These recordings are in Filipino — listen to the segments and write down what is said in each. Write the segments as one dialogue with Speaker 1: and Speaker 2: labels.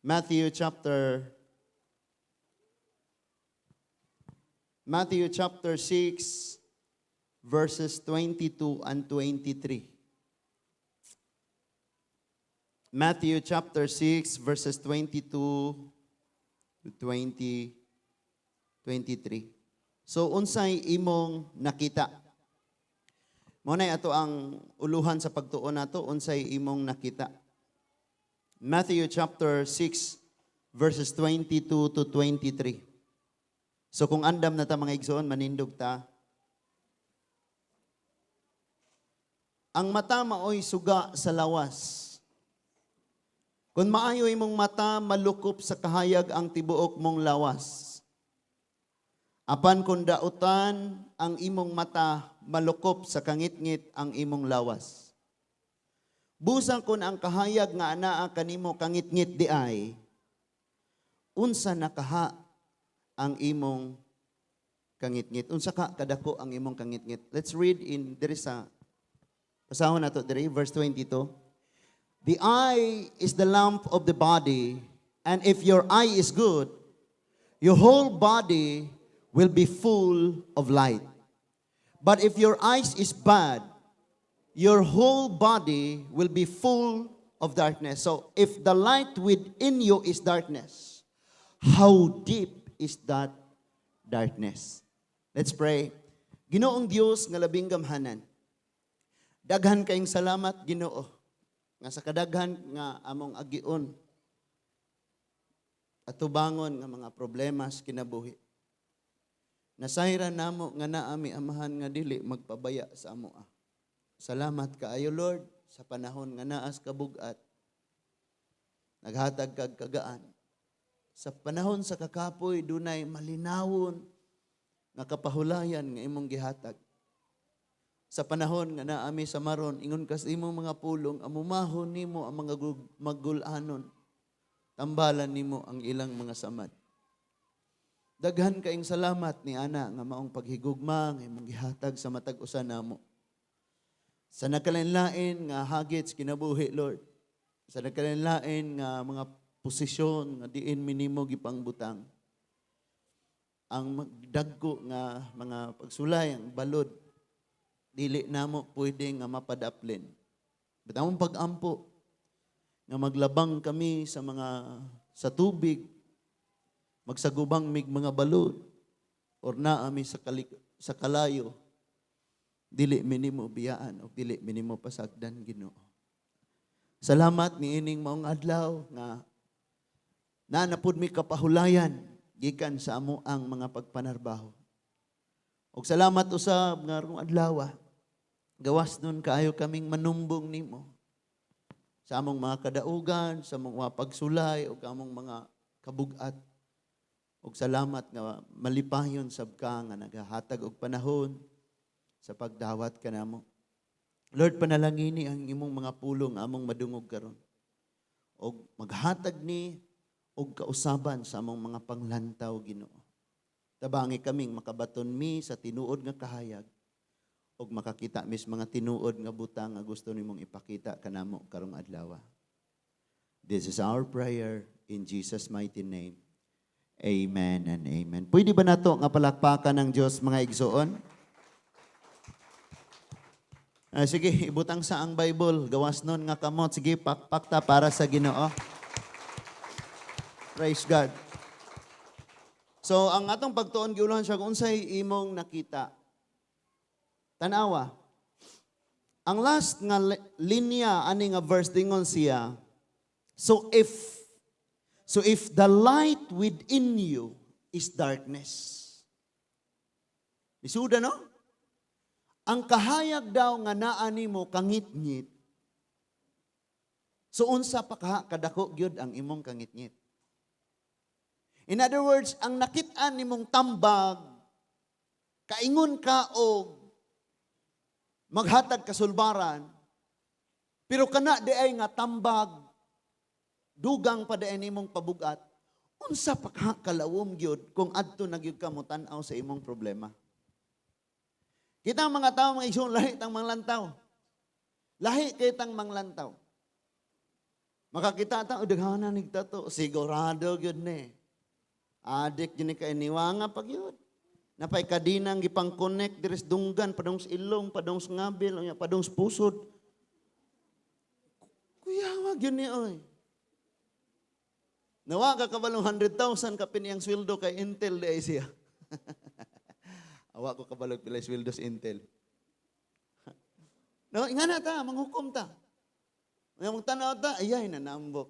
Speaker 1: Matthew chapter Matthew chapter 6 verses 22 and 23. Matthew chapter 6 verses 22 to 23. So unsay imong nakita? Mao nay ato ang uluhan sa pagtuon nato, unsay imong nakita. Matthew chapter 6 verses 22 to 23. So kung andam na ta mga igsoon, manindog ta. Ang mata maoy suga sa lawas. Kung maayo imong mata, malukop sa kahayag ang tibuok mong lawas. Apan kung dautan ang imong mata, malukop sa kangitngit ang imong lawas. Busang kun ang kahayag nga anaa kanimo kangitngit di ay, unsa nakaha ang imong kangitngit. Unsa ka kadako ang imong kangitngit. Let's read in diri sa pasahon nato diri verse 22. The eye is the lamp of the body, and if your eye is good, your whole body will be full of light. But if your eyes is bad, your whole body will be full of darkness. So if the light within you is darkness, how deep is that darkness? Let's pray. Ginoong Dios nga labing gamhanan, daghan kayong salamat Ginoo nga sa kadaghan nga among agion at tubangon nga mga problemas kinabuhi. Nasayran namo nga naami amahan nga dili magpabaya sa amo. Salamat kaayo Lord sa panahon nga naas kabugat. Naghatag kag kagaan. Sa panahon sa kakapoy dunay malinawon nga kapahulayan nga imong gihatag. Sa panahon nga naami sa maron, ingon kas imong mga pulong, amumahon nimo ang mga magulanon. Tambalan nimo ang ilang mga samad. Daghan kaing salamat ni ana nga maong paghigugma nga imong gihatag sa matag usa namo. Sa nagkalain-lain nga hagits kinabuhi Lord. Sa nagkalain-lain nga mga posisyon nga diin minimo gipangbutang. Ang dagko nga mga pagsulay ang balod dili namo pwede nga mapadaplin. Bitamong pag-ampo nga maglabang kami sa tubig, magsagubang mig mga balod, or naami sa kalayo, dili minimo biyaan o dili minimo pasagdan Ginoo. Salamat ni ining maong adlaw nga nanapud mi kapahulayan gikan sa amo ang mga pagpanarbaho. Og salamat usab nga rong adlaw gawas nun kaayo kaming manumbong nimo sa among mga kadaugan, sa among mga pagsulay o among mga kabugat. Og salamat nga malipahyon sab ka nga nagahatag og panahon sa pagdawat kanamo. Lord, panalangini ang imong mga pulong among madungog karon. Og maghatag ni og kausaban sa among mga panglantaw Ginoo. Tabangi kaming makabaton mi sa tinuod nga kahayag og makakita mis mga tinuod nga butang nga gusto nimong ipakita kanamo karong adlaw. This is our prayer in Jesus' mighty name. Amen and amen. Pwede ba nato nga palakpakan ng Dios mga igsoon? Sige, ibutang sa ang Bible. Gawas nun nga kamot. Sige, pakpakta para sa Ginoo. Praise God. So, ang atong pagtuon, giuluhan siya kung unsay imong nakita. Tanawa. Ang last nga linya, ani nga verse, dingon siya, So if the light within you is darkness. Isuda, no? Ang kahayag daw nga naa nimo kangitngit. So unsa pa kadako gyud ang imong kangitngit. In other words, ang nakit-an nimong tambag, kaingon ka og maghatag kasulbaran, pero kana di ay nga tambag, dugang pa di ay nimong pabugat, unsa pa kalawom gyud kung adto na gyud ka mo tan-aw sa imong problema. Kita ang mga tao, mga igsoon, lahi tang manglantaw. Lahi kay tang manglantaw. Makakita ta, udaghanan ni tato. Sigurado yun ni. Adik yun ni kainiwanga pag yun. Napay kadinang gipang connect, diris dunggan, padong sa ilong, padong sa ngabil, padong sa pusod. Kuya, wag yun ni, oy. Nawa ka kabalong 100,000 kapin iyang sweldo kay Intel di ay siya. Awa ko kabalog pila sweldo sa Intel. No, ingana ta, manghukom ta. Yung tanaw ta, ayay na nambok.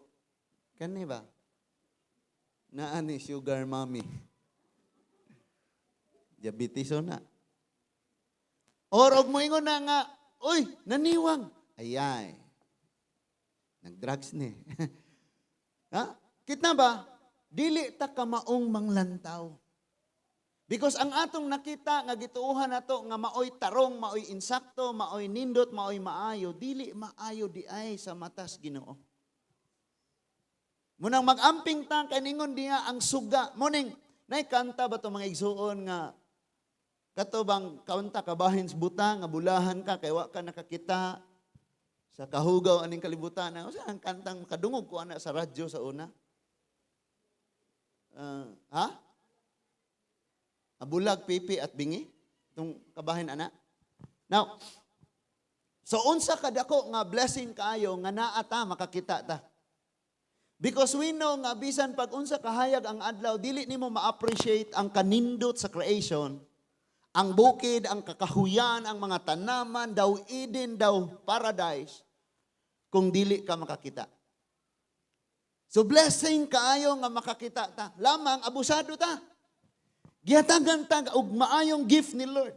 Speaker 1: Kani ba? Naani sugar mommy. Diabetes na. Or og mo ingon na nga, uy, naniwang. Ayay. Nag-drugs ni. Ha? Kita ba? Dili ta ka maong manglantaw. Because ang atong nakita nga gituuhan nato nga maoy tarong, maoy insakto, maoy nindot, maoy maayo, dili maayo di ay sa matas Ginoo. Munang magamping ta kay ningon diha ang suga. Muning nay kanta ba to mga igsuon nga katubang kaunta kabahin sa buta nga bulahan ka kay wa ka nakakita sa kahugaw aning kalibutan. Usa ang kantang kadungog ko ana sa radyo sa una. Abulag, pipi at bingi. Itong kabahin ana. Now, so unsa kadako nga blessing kaayo nga naa ta makakita ta. Because we know nga bisan pag unsa kahayag ang adlaw dili nimo ma-appreciate ang kanindot sa creation. Ang bukid, ang kakahuyan, ang mga tanaman, daw Eden, daw paradise kung dili ka makakita. So blessing kaayo nga makakita ta. Lamang abusado ta. Gihatagan ta og maayong gift ni Lord.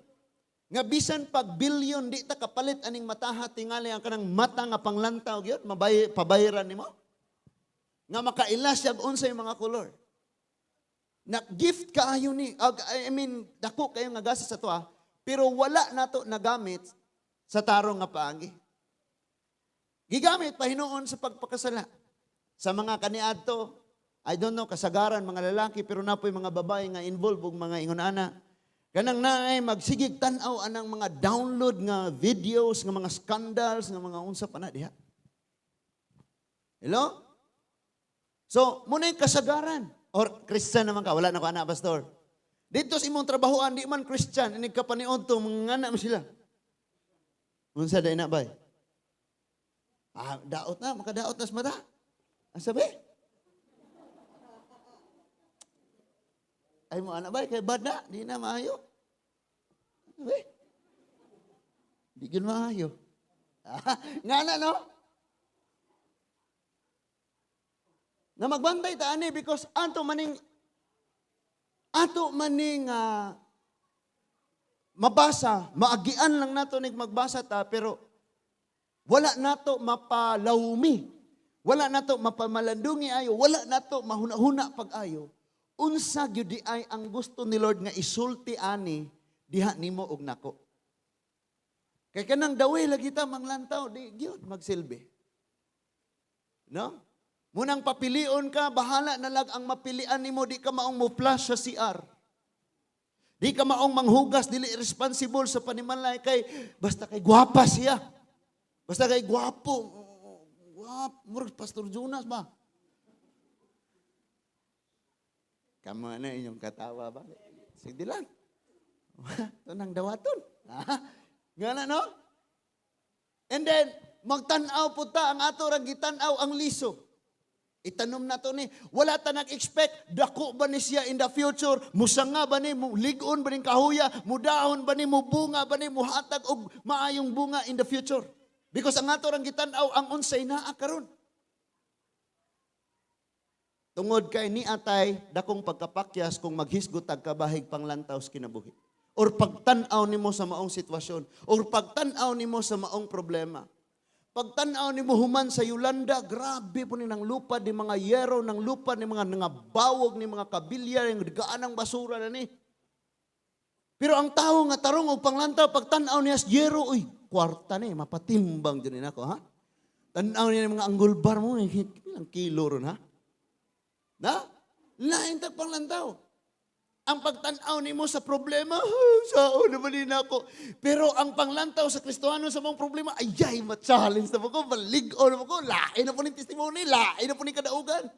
Speaker 1: Nga bisan pag bilyon di ta kapalit aning mataha tingali ang kanang mata nga panglantaw gyud pabayaran nimo. Nga makailas yag unsay mga kolor. Na gift kaayo ni dako kayo nga gasa sa tuwa pero wala nato nagamit sa tarong nga paagi. Gigamit pa hinuon sa pagpakasala. Sa mga kaniadto, I don't know, kasagaran mga lalaki, pero napoy mga babae nga involved og mga ingon-ana. Kanang naay magsigig tan-aw anang mga download nga videos, nga mga scandals, nga mga unsa pa na diha. Hello? So, muna'y kasagaran. Or Christian naman ka, wala na ko anak, pastor. Dito sa imong trabahoan, di man Christian, inig ka paniod to, mga anak mo sila. Unsa day na bay? Daot na, makadaot na sa mata. Ang sabi? Ay mo anak ba, kay bad na, di na maayo. Sabi? Di yun maayo. Nga na, no? Na magbantay ta ani because ato maning mabasa, maagian lang nato nig magbasa ta, pero wala nato mapalawmi. Wala nato mapamalandungi ayo, wala nato mahuna-huna pag-ayo. Unsa gyud di ay ang gusto ni Lord nga isulti ani diha nimo og nako. Kay kanang daway lagi ta manglantaw di gyud magsilbi. No? Munang papilion ka, bahala na lang ang mapilian nimo, di ka maong mo flash sa CR. Di ka maong manghugas, dili responsible sa panimalay kay basta kay gwapa siya. Basta kay gwapo. Murag Pastor Jonas ba? Kamo na inyong katawa ba? Sige lang. Ito nang dawaton. Nga na, no? And then, magtanaw po ta, ang ato rang gitanaw ang liso. Itanom na to ni, wala ta nag-expect, dako ba ni siya in the future, musanga ba ni, ligon ba ni kahuya, mudahon ba ni, bunga ba ni, muhatag og maayong bunga in the future. Because ang ato rang gitanaw ang unsay naa karon. Tungod kay ni atay dakong pagkapakyas kung maghisgot tag kabahig panglantaw sa kinabuhi. Or pagtan-aw nimo sa maong sitwasyon, or pagtan-aw nimo sa maong problema. Pagtan-aw nimo human sa Yolanda, grabe po ni ng lupa ni mga yero, ng lupa ni mga bawog ni mga kabilya, yung gaanang basura na ni. Pero ang tao nga tarong og panglantaw pagtan-aw niya sa yero, uy, kwarta ni, mapatimbang din ako, ha? Tan-aw niya mga anggol bar mo, ilang kilo ron, ha? Na? Lain tag panglantaw. Ang pagtanaw nimo sa problema, sao naman din ako. Pero ang panglantaw sa Kristohano sa mga problema, ayay, ma-challenge na po ko, maligo na po ko, lain na po ng testimony, lain na po ng kadaugan.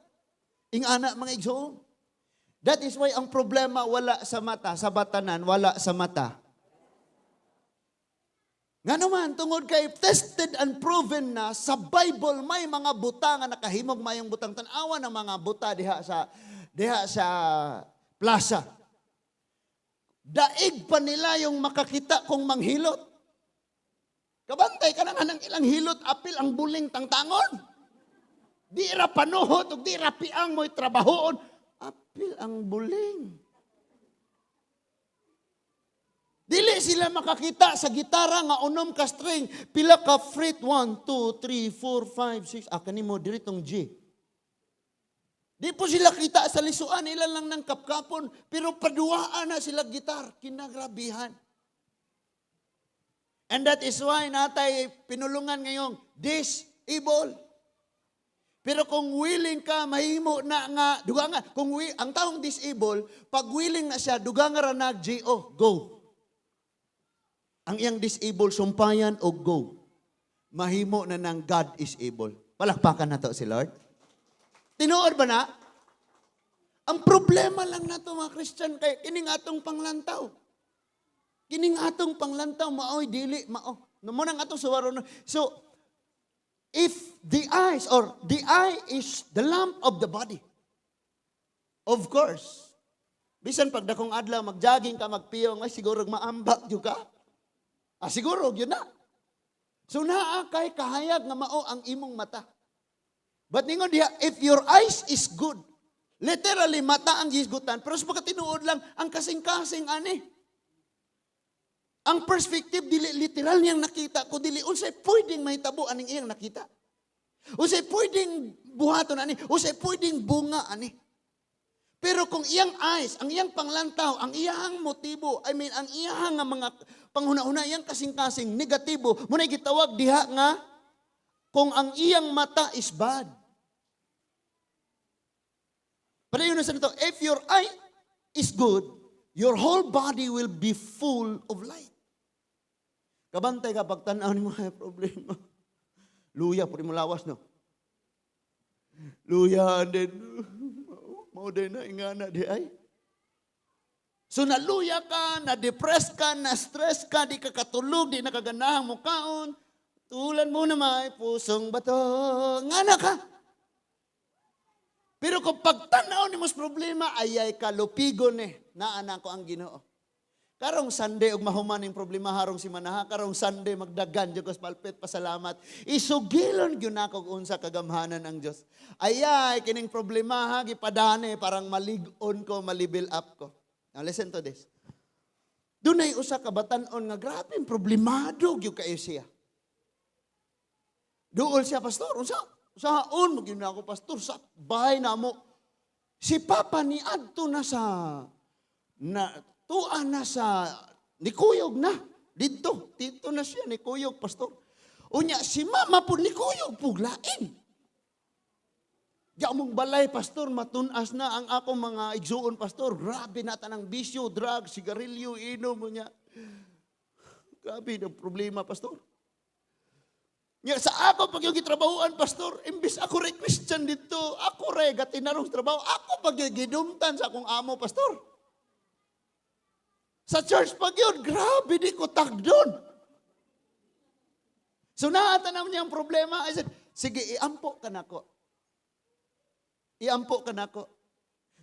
Speaker 1: Ingana, mga igsoon. That is why ang problema wala sa mata, sa batanan, wala sa mata. Nga naman, tungod kay tested and proven na sa Bible, may mga buta nga nakahimog mayong butang tanawa ng mga buta diha sa plaza. Daig pa nila yung makakita kung manghilot. Kabantay ka na nga ng ilang hilot, apil ang buling tangtangon. Di ra panuhot, o di ra piang mo'y trabahoon, apil ang buling. Dili sila makakita sa gitara nga unom ka string, pila ka fret, 1, 2, 3, 4, 5, 6, kanimo diritong G. Di po sila kita sa lisuan, nila lang ng kapkapon, pero paduaan na sila gitar, kinagrabihan. And that is why natay pinulungan ngayong disable. Pero kung willing ka, mahimo na nga, duga nga, ang taong disable, pag willing na siya, duga nga ra na, G.O., go. Ang iyang disable, sumpayan o go. Mahimo na ng God is able. Palakpakan na to si Lord. Tinuod ba na? Ang problema lang na to mga Christian, kay kining atong panglantaw. Kining atong panglantaw, maoy, dili, mao. Namunang atong suwaro. So, if the eye is the lamp of the body, of course, bisan pag dakong adlaw, mag-jogging ka, magpiyong, ay siguro maambak yun ka. Siguro, yun na. So, naa kay kahayag nga mao ang imong mata. But ningon diha, if your eyes is good, literally, mata ang gisgutan, pero sa pagkatinuod lang, ang kasing-kasing ani. Ang perspective, dili literal niyang nakita, kung dili, unsay pwedeng mahitabo aning iyang nakita. Unsay pwedeng buhaton ani, unsay pwedeng bunga ani. Pero kung iyang eyes, ang iyang panglantaw, ang iyang motibo, ang iyang mga panghuna-huna, iyang kasing-kasing, negatibo, muna gitawag diha nga, kung ang iyang mata is bad. Pero yun na sa ito, if your eye is good, your whole body will be full of light. Kabantay ka, pag tanaw ni mo ay problema. Luya, puri mo lawas, no? Luya, and then, mau din na, ingana di ay. So naluya ka, na-depress ka, na-stress ka, di ka katulog, di nakaganahan mo kaon, tulan mo na may pusong bato, ngana ka. Pero kung pagtanaw ni mos problema, ayay ka, lupigon naanak ko ang Ginoo. Karong Sunday, ug mahuman yung problema harong si Manaha, karong Sunday, magdagan, Diyos palpit, pasalamat. Isugilon yun ako unsa kagamhanan ang Diyos. Ayay, kining problema ha, gipadane, parang malig-on ko, malibil up ko. Now listen to this. Dunay usa ka batan-on nga grabe problemado gyud kayo siya. Duol siya pastor, usahaon magyud na ako pastor sa bahay namo. Si Papa ni adto na sa tuan na sa nikuyog na dito na siya nikuyog pastor. Unya si Mama pud nikuyog puglain. Diya mong balay, pastor, matunas na ang akong mga igsuon, pastor. Grabe na tanang bisyo, drugs, sigarilyo, inom mo niya. Grabe na problema, pastor. Nga, sa ako pag yung gitrabahuan, pastor, imbis ako re Christian dito, ako re gatinarong trabaho, ako pag gidumtan sa akong amo, pastor. Sa church pag yun, grabe di ko tagdon. So naatanaw niya ang problema. I said, sige, iampo ka na ko. Iampo ka na ko.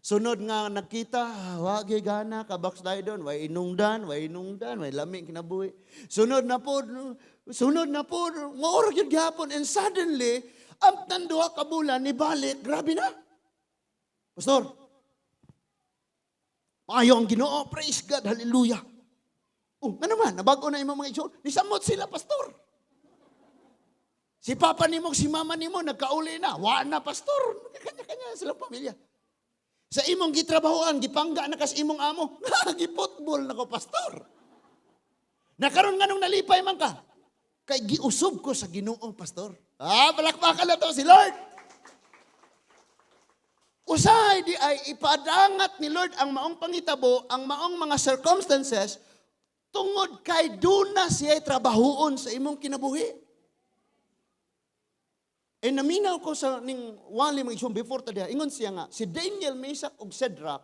Speaker 1: Sunod nga nagkita, wagi gana, kabackslidon, way inungdan, way lamig kinabuhi. Sunod na po, maurag yun gihapon. And suddenly, ang tanduha ka bulan, nibalik, grabe na. Pastor, maayo ang Ginoo, praise God, hallelujah. Nga naman, nabago na yung mga igsoon, nisamot sila, pastor. Si Papa nimo, si Mama nimo, nagkauli na. Wa na, pastor. Kanya-kanya silang pamilya. Sa imong gitrabahoan, gipangga na kas imong amo. Nagiputbol na ko, pastor. Nakaroon nga nung nalipay man ka. Kay giusob ko sa Ginoo, pastor. Palakpakan na to si Lord. Usahay di ay ipadangat ni Lord ang maong pangitabo, ang maong mga circumstances, tungod kay duna siya trabahoon sa imong kinabuhi. E naminaw ko sa ning wali mga isyon before tadi, ingon siya nga, si Daniel, Meshach ug Shadrach,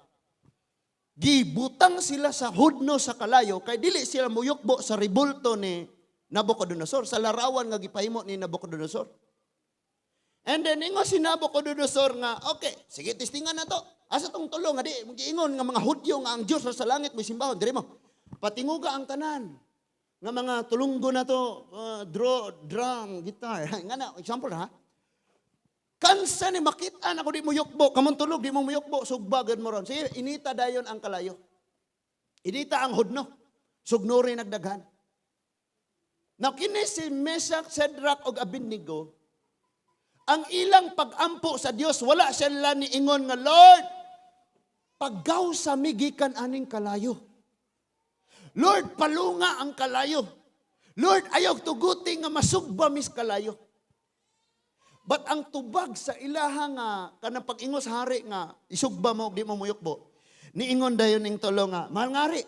Speaker 1: gibutang sila sa hudno sa kalayo, kay dili sila muyukbo sa ribulto ni Nabucodonosor, sa larawan nga gipahimo ni Nabucodonosor. And then ingon si Nabucodonosor nga, okay, sige testingan na to. Asa tong tulo nga di, mag-iingon nga mga Hudyo nga ang Diyos sa langit mo simbahon, diri mo. Patinguga ang tanan. Nga mga tulunggo na to, drum, guitar. Nga na, example ha. Kansa ni makita na ko di mo yukbo, kamon tulog, di mo yukbo, sugbagan mo ron. Sige, inita dayon ang kalayo. Inita ang hudno. Sugnuri nagdaghan. Now, kini si Meshach, Shadrach, og Abednego, ang ilang pag-ampo sa Dios, wala sila ni ingon nga, Lord, paggaw sa migikan aning kalayo. Lord, palunga ang kalayo. Lord, ayaw tuguti nga masugba mis kalayo. But ang tubag sa ilaha nga, kanang pag-ingos hari nga, isugba mo, di mo muyukbo. Niingon dayon ning tulo nga, mahal ngari,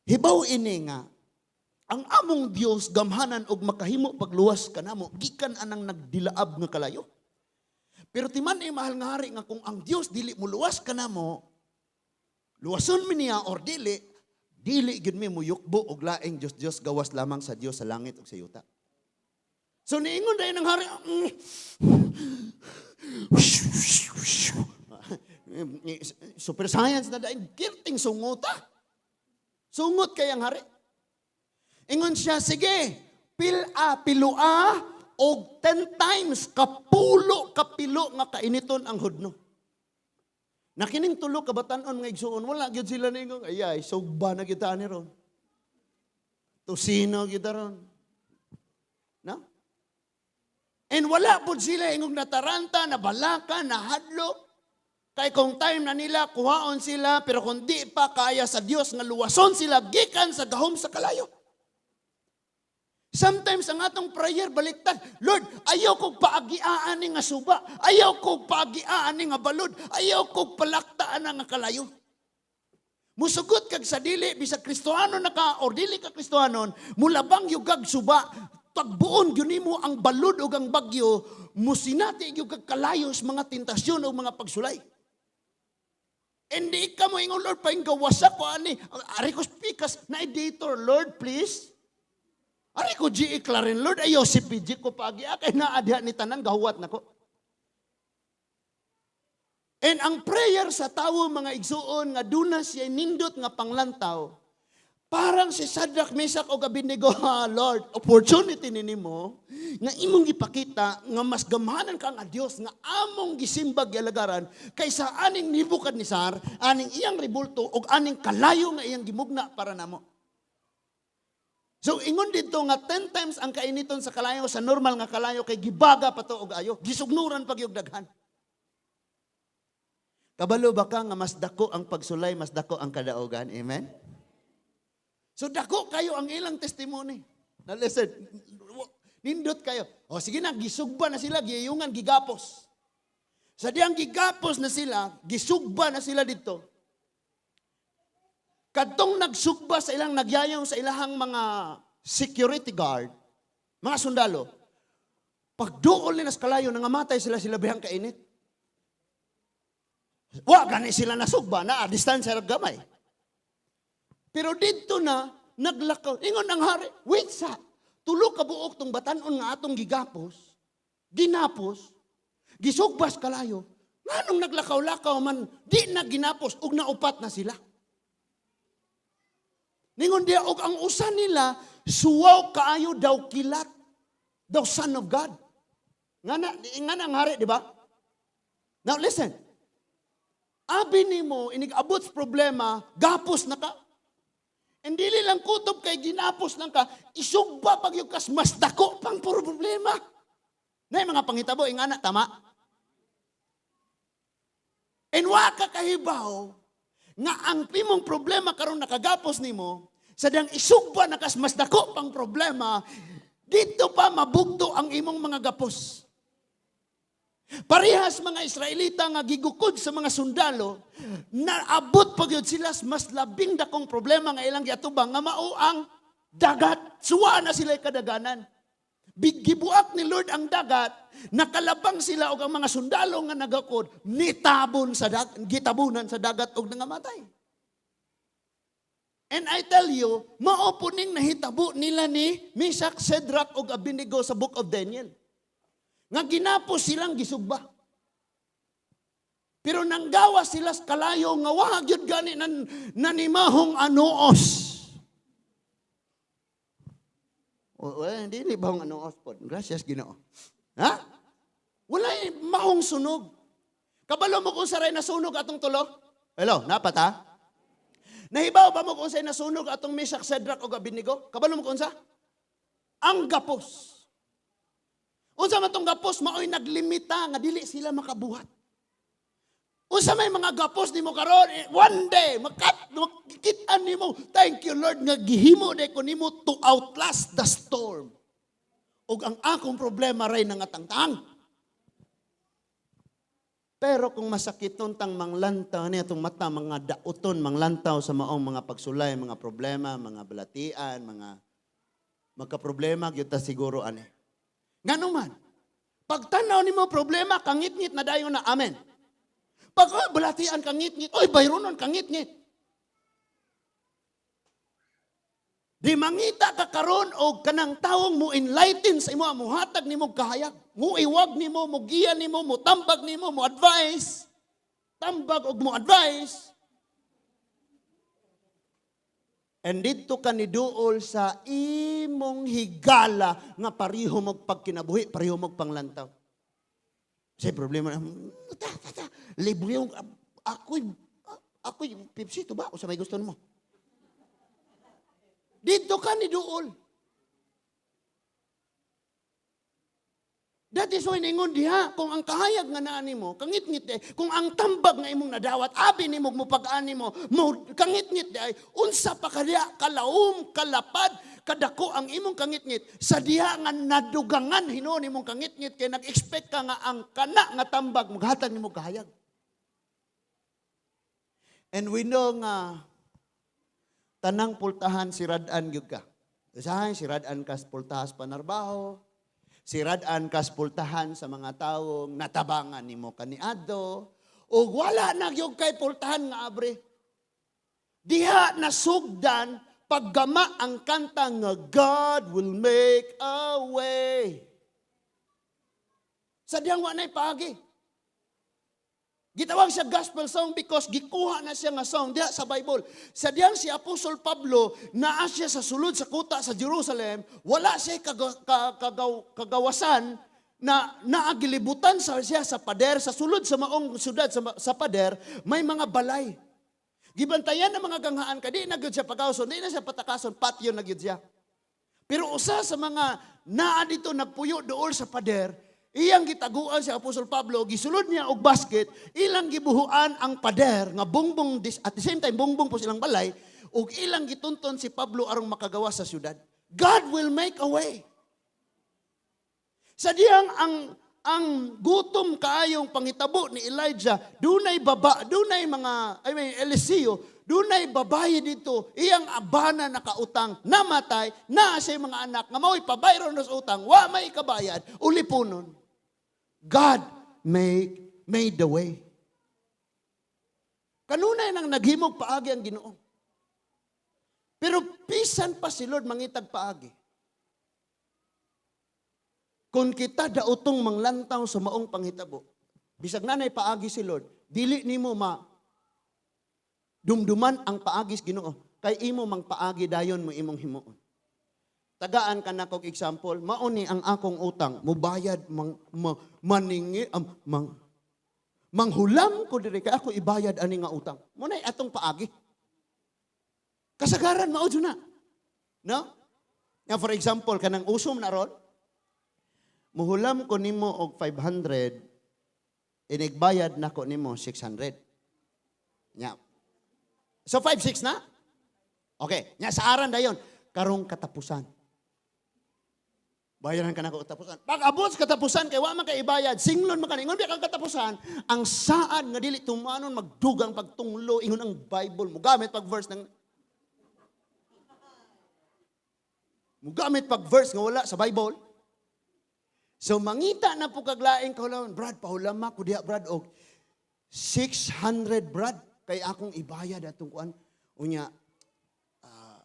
Speaker 1: hibaw ini nga, ang among Dios gamhanan og makahimo pagluwas kanamo, gikan anang nagdilaab nga kalayo. Pero timan ay mahal nga hari nga kung ang Dios dili mo luwas kanamo, luwason mi niya or dili gid mi muyukbo og laing Dios gawas lamang sa Dios sa langit ug sa yuta. So niingon dayon ng hari, super science na dayon, girting sunguta. Sungot kayang hari. Ingon siya, sige, pilua, og 10 times, kapilo nga kainiton ang hudno. Nakining tulo kabatanon nga igsuon, wala gyud sila ningon, ayay, sugba na kita ni ron. Tusino kita ron. No? And wala po sila ingong nataranta, nabalaka, nahadlok. Kay kung time na nila, kuhaon sila, pero kung di pa kaya sa Dios nga luwason sila, gikan sa gahom sa kalayo. Sometimes ang atong prayer baliktad, Lord, ayaw kong paagiaan nga suba, ayaw kong paagiaan nga balod, ayaw kong palaktaan nga kalayo. Musugot kag sa dili, bisag Kristohano na ka, or dili ka Kristohanon, mulabang yugag suba, tagbuon yun mo ang balod o ang bagyo, musinati yung kakalayos mga tentasyon o mga pagsulay. Hindi ka mo ingon, Lord, painggaw wasak ko ani, ari ko spikas na editor, Lord, please. Ari ko G.E. Claren, Lord, ayaw si PG ko pagi, kay naadya ni tanan, gahuwat na ko. And ang prayer sa tao, mga igsuon, nga duna siya nindot nga panglantaw, parang si Shadrach, Meshach o Abednego, Lord, opportunity ninimo nga imong ipakita nga mas gamhanan ka nga Dios nga among gisimbag yalagaran kaysa aning Nebukadnesar, aning iyang ribulto o aning kalayo nga iyang gimugna para namo. So ingon dito nga 10 times ang kainiton sa kalayo sa normal nga kalayo kay gibaga pa to og ayo, gisugnuran pag yung daghan. Kabalo ba ka nga mas dako ang pagsulay, mas dako ang kadaogan? Amen? So dako kayo ang ilang testimony. Now listen, nindot kayo. O sige na, gisugba na sila, giyungan, gigapos. Sa diyang gigapos na sila, gisugba na sila dito. Kadtong nagsugba sa ilang, nagyayong sa ilahang mga security guard, mga sundalo, pagduol nila sa kalayo, nangamatay sila bihang kainit. Gani sila nasugba na, distansya gamay. Pero dito na, naglakaw. Ingon ang hari, wait sa, tulo ka buok tong batanon nga atong gigapos, ginapos, gisugbas kalayo, nganong naglakaw-lakaw man, di na ginapos, ug naupat na sila. Ningon dia, og ang usa nila, suwaw kaayo daw kilat, daw son of God. Nga na ang hari, di ba? Now listen, abi nimo, inig-abot sa problema, gapos na ka. Hindi lang kutob kay ginapos lang ka, isugba pag yung kas mas dako pang puro problema. Na mga pangitabo, ingana, tama? And waka kahibaw, nga ang pimong problema karon nakagapos nimo, sadang isugba na kas mas dako pang problema, dito pa mabugto ang imong mga gapos. Parehas mga Israelita nga gigukod sa mga sundalo, naabot pa gyud sila sa mas labing dakong problema nga ilang giatubang nga mao ang dagat. Suwa na sila kadaganan. Gibuak ni Lord ang dagat, nakalabang sila og ang mga sundalo nga nagakod, gitabunan sa dagat og nangamatay. And I tell you, mao puning nahitabo nila ni Meshach, Shadrach ug Abednego sa Book of Daniel. Nga ginapos silang gisugba. Pero nanggawa sila sa kalayo nga wag yun gani nanimahong anuos. Hindi bahong anuos po. Gracias, Ginoo. Ha? Wala mahong sunog. Kabalo mo kung saray nasunog atong tulo? Hello, napat ha? Nahibaw ba mo kung sa'y nasunog atong Meshach, Shadrach o Abednego? Kabalo mo kung sa? Ang gapos. Unsa man tong gapos, mao'y naglimita nga dili sila makabuhat. Unsa may mga gapos nimo karon, one day makikita nimo, thank you Lord nga gihimo day ko nimo to outlast the storm. Ug ang akong problema ray nangatangtang. Pero kung masakiton tang manglantaw niya itong mata, mga dauton, manglantaw sa maong mga pagsulay, mga problema, mga balatian, mga magka-problema, gyud ta siguro ani. Ngano man, pagtanaw ni mo problema, kangit-ngit na dayon na, amen. Pag balatian kangit-ngit, oy, bayronon kangit-ngit. Di mangita ka karon og kanang tawong mo enlighten sa imo, muhatag nimo kahayag. Muiwag nimo, mugiya nimo, mutambag nimo, mo advice. Tambag og mo advice. And dito ka ni duol sa imong higala nga pariho mong pagkinabuhi, pariho mong panglantaw. Kasi problema na, libre yung, ako'y Pepsi, ito ba? O sa may gusto mo? Dito ka ni duol. That is why ningon diha, kung ang kahayag nga naani mo, kangit-ngit kung ang tambag nga imong nadawat, abi ni mo pag-ani mo, kangit-ngit ay, unsa pa kadiya, kalaom, kalapad, kadako ang imong kangit-ngit, sa diha nga nadugangan hinuon imong kangit-ngit, kaya nag-expect ka nga ang kana nga tambag, maghatag ni mo kahayag. And we know nga, tanang pultahan si Radan gyud ka. Usahay si Radan kas pultahas panarbaho, si Radan kas pultahan sa mga taong natabangan nimo kaniadto, ug wala na gyud kay pultahan nga abre. Diha nasugdan paggama ang kanta nga God will make a way. Sa diyang wa nay paagi. Gitawag siya gospel song because gikuha na siya nga song diha sa Bible. Sa diyang si Apostol Pablo naa siya sa sulod sa kuta sa Jerusalem, wala siya kagawasan na naagilibutan siya sa pader, sa sulod sa maong syudad sa pader, may mga balay. Gibantayan ng mga ganghaan, kadi na gyud siya pagawson, di na siya patakason, patio na gyud siya. Pero usa sa mga naa dito nagpuyo dool sa pader, iyang gitaguan si Apostol Pablo, gisulod niya og basket, ilang gibuhuan ang pader, nga bongbong, at the same time, bongbong po silang balay, ug ilang gitunton si Pablo arong makagawa sa syudad. God will make a way. Sa diyang ang gutom kaayong pangitabo ni Elijah, dunay Eliseo, dunay babae dito, iyang abana nakautang, namatay, naa siya mga anak, nga mao'y pabayron sa utang, wa may kabayad, ulipunon. God made the way. Kanunay nang naghimog paagi ang Ginoo. Pero pisan pa si Lord mangitag paagi. Kung kita daotong manglantaw sa maong panghitabo, bisag nanay paagi si Lord, dili nimo dumduman ang paagi sa Ginoo, kay imo mang paagi dayon mo imong himuon. Tagaan ka na kong example, mauni ang akong utang, mubayad, manghulam ko diri, kaya ako ibayad ani nga utang. Muna'y atong paagi. Kasagaran, maudyo na. No? Now, for example, kanang usom na ron, muhulam ko nimo og 500, inigbayad na ko nimo 600. Nya. So, 5-6 na? Okay. Nya, sa aran dayon, karong katapusan. bayaran ka na ko katapusan. Pag abot sa katapusan, kay wa man kay ibayad, singlon man ka, ingon biya kang katapusan, ang saad nga dili tumanon, magdugang pagtunglo, ingon ang Bible, mugamit pag verse nga wala sa Bible. So mangita na po kaglaing kahulaman, Brad, pahulama ko diha, Brad, og 600, Brad, kay akong ibayad atong kuan. Unya,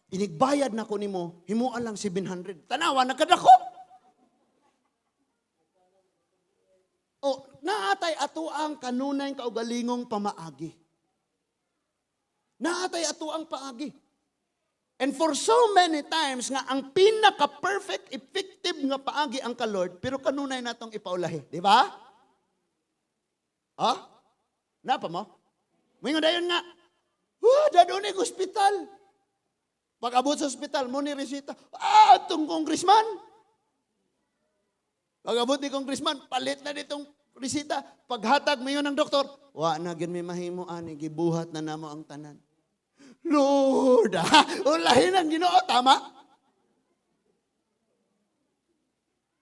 Speaker 1: inigbayad na ko nimo, himuan lang 700. Tanawa, nagkadako. O, naatay ato ang kanunay kaugalingong pamaagi. Naatay ato ang paagi. And for so many times nga ang pinaka-perfect, effective nga paagi ang ka-Lord, pero kanunay natong ipaulahi. Di ba? Ha? Napa mo? Mingon dayon nga, dadon hospital. Pag abot sa hospital, mo ni resita, itong congressman. Pag abot ni congressman, palit na ditong resita. Paghatag mo yun ng doktor, na gyud may mahimo ani, gibuhat na namo ang tanan. Lord, ulahin ang Ginoo, tama?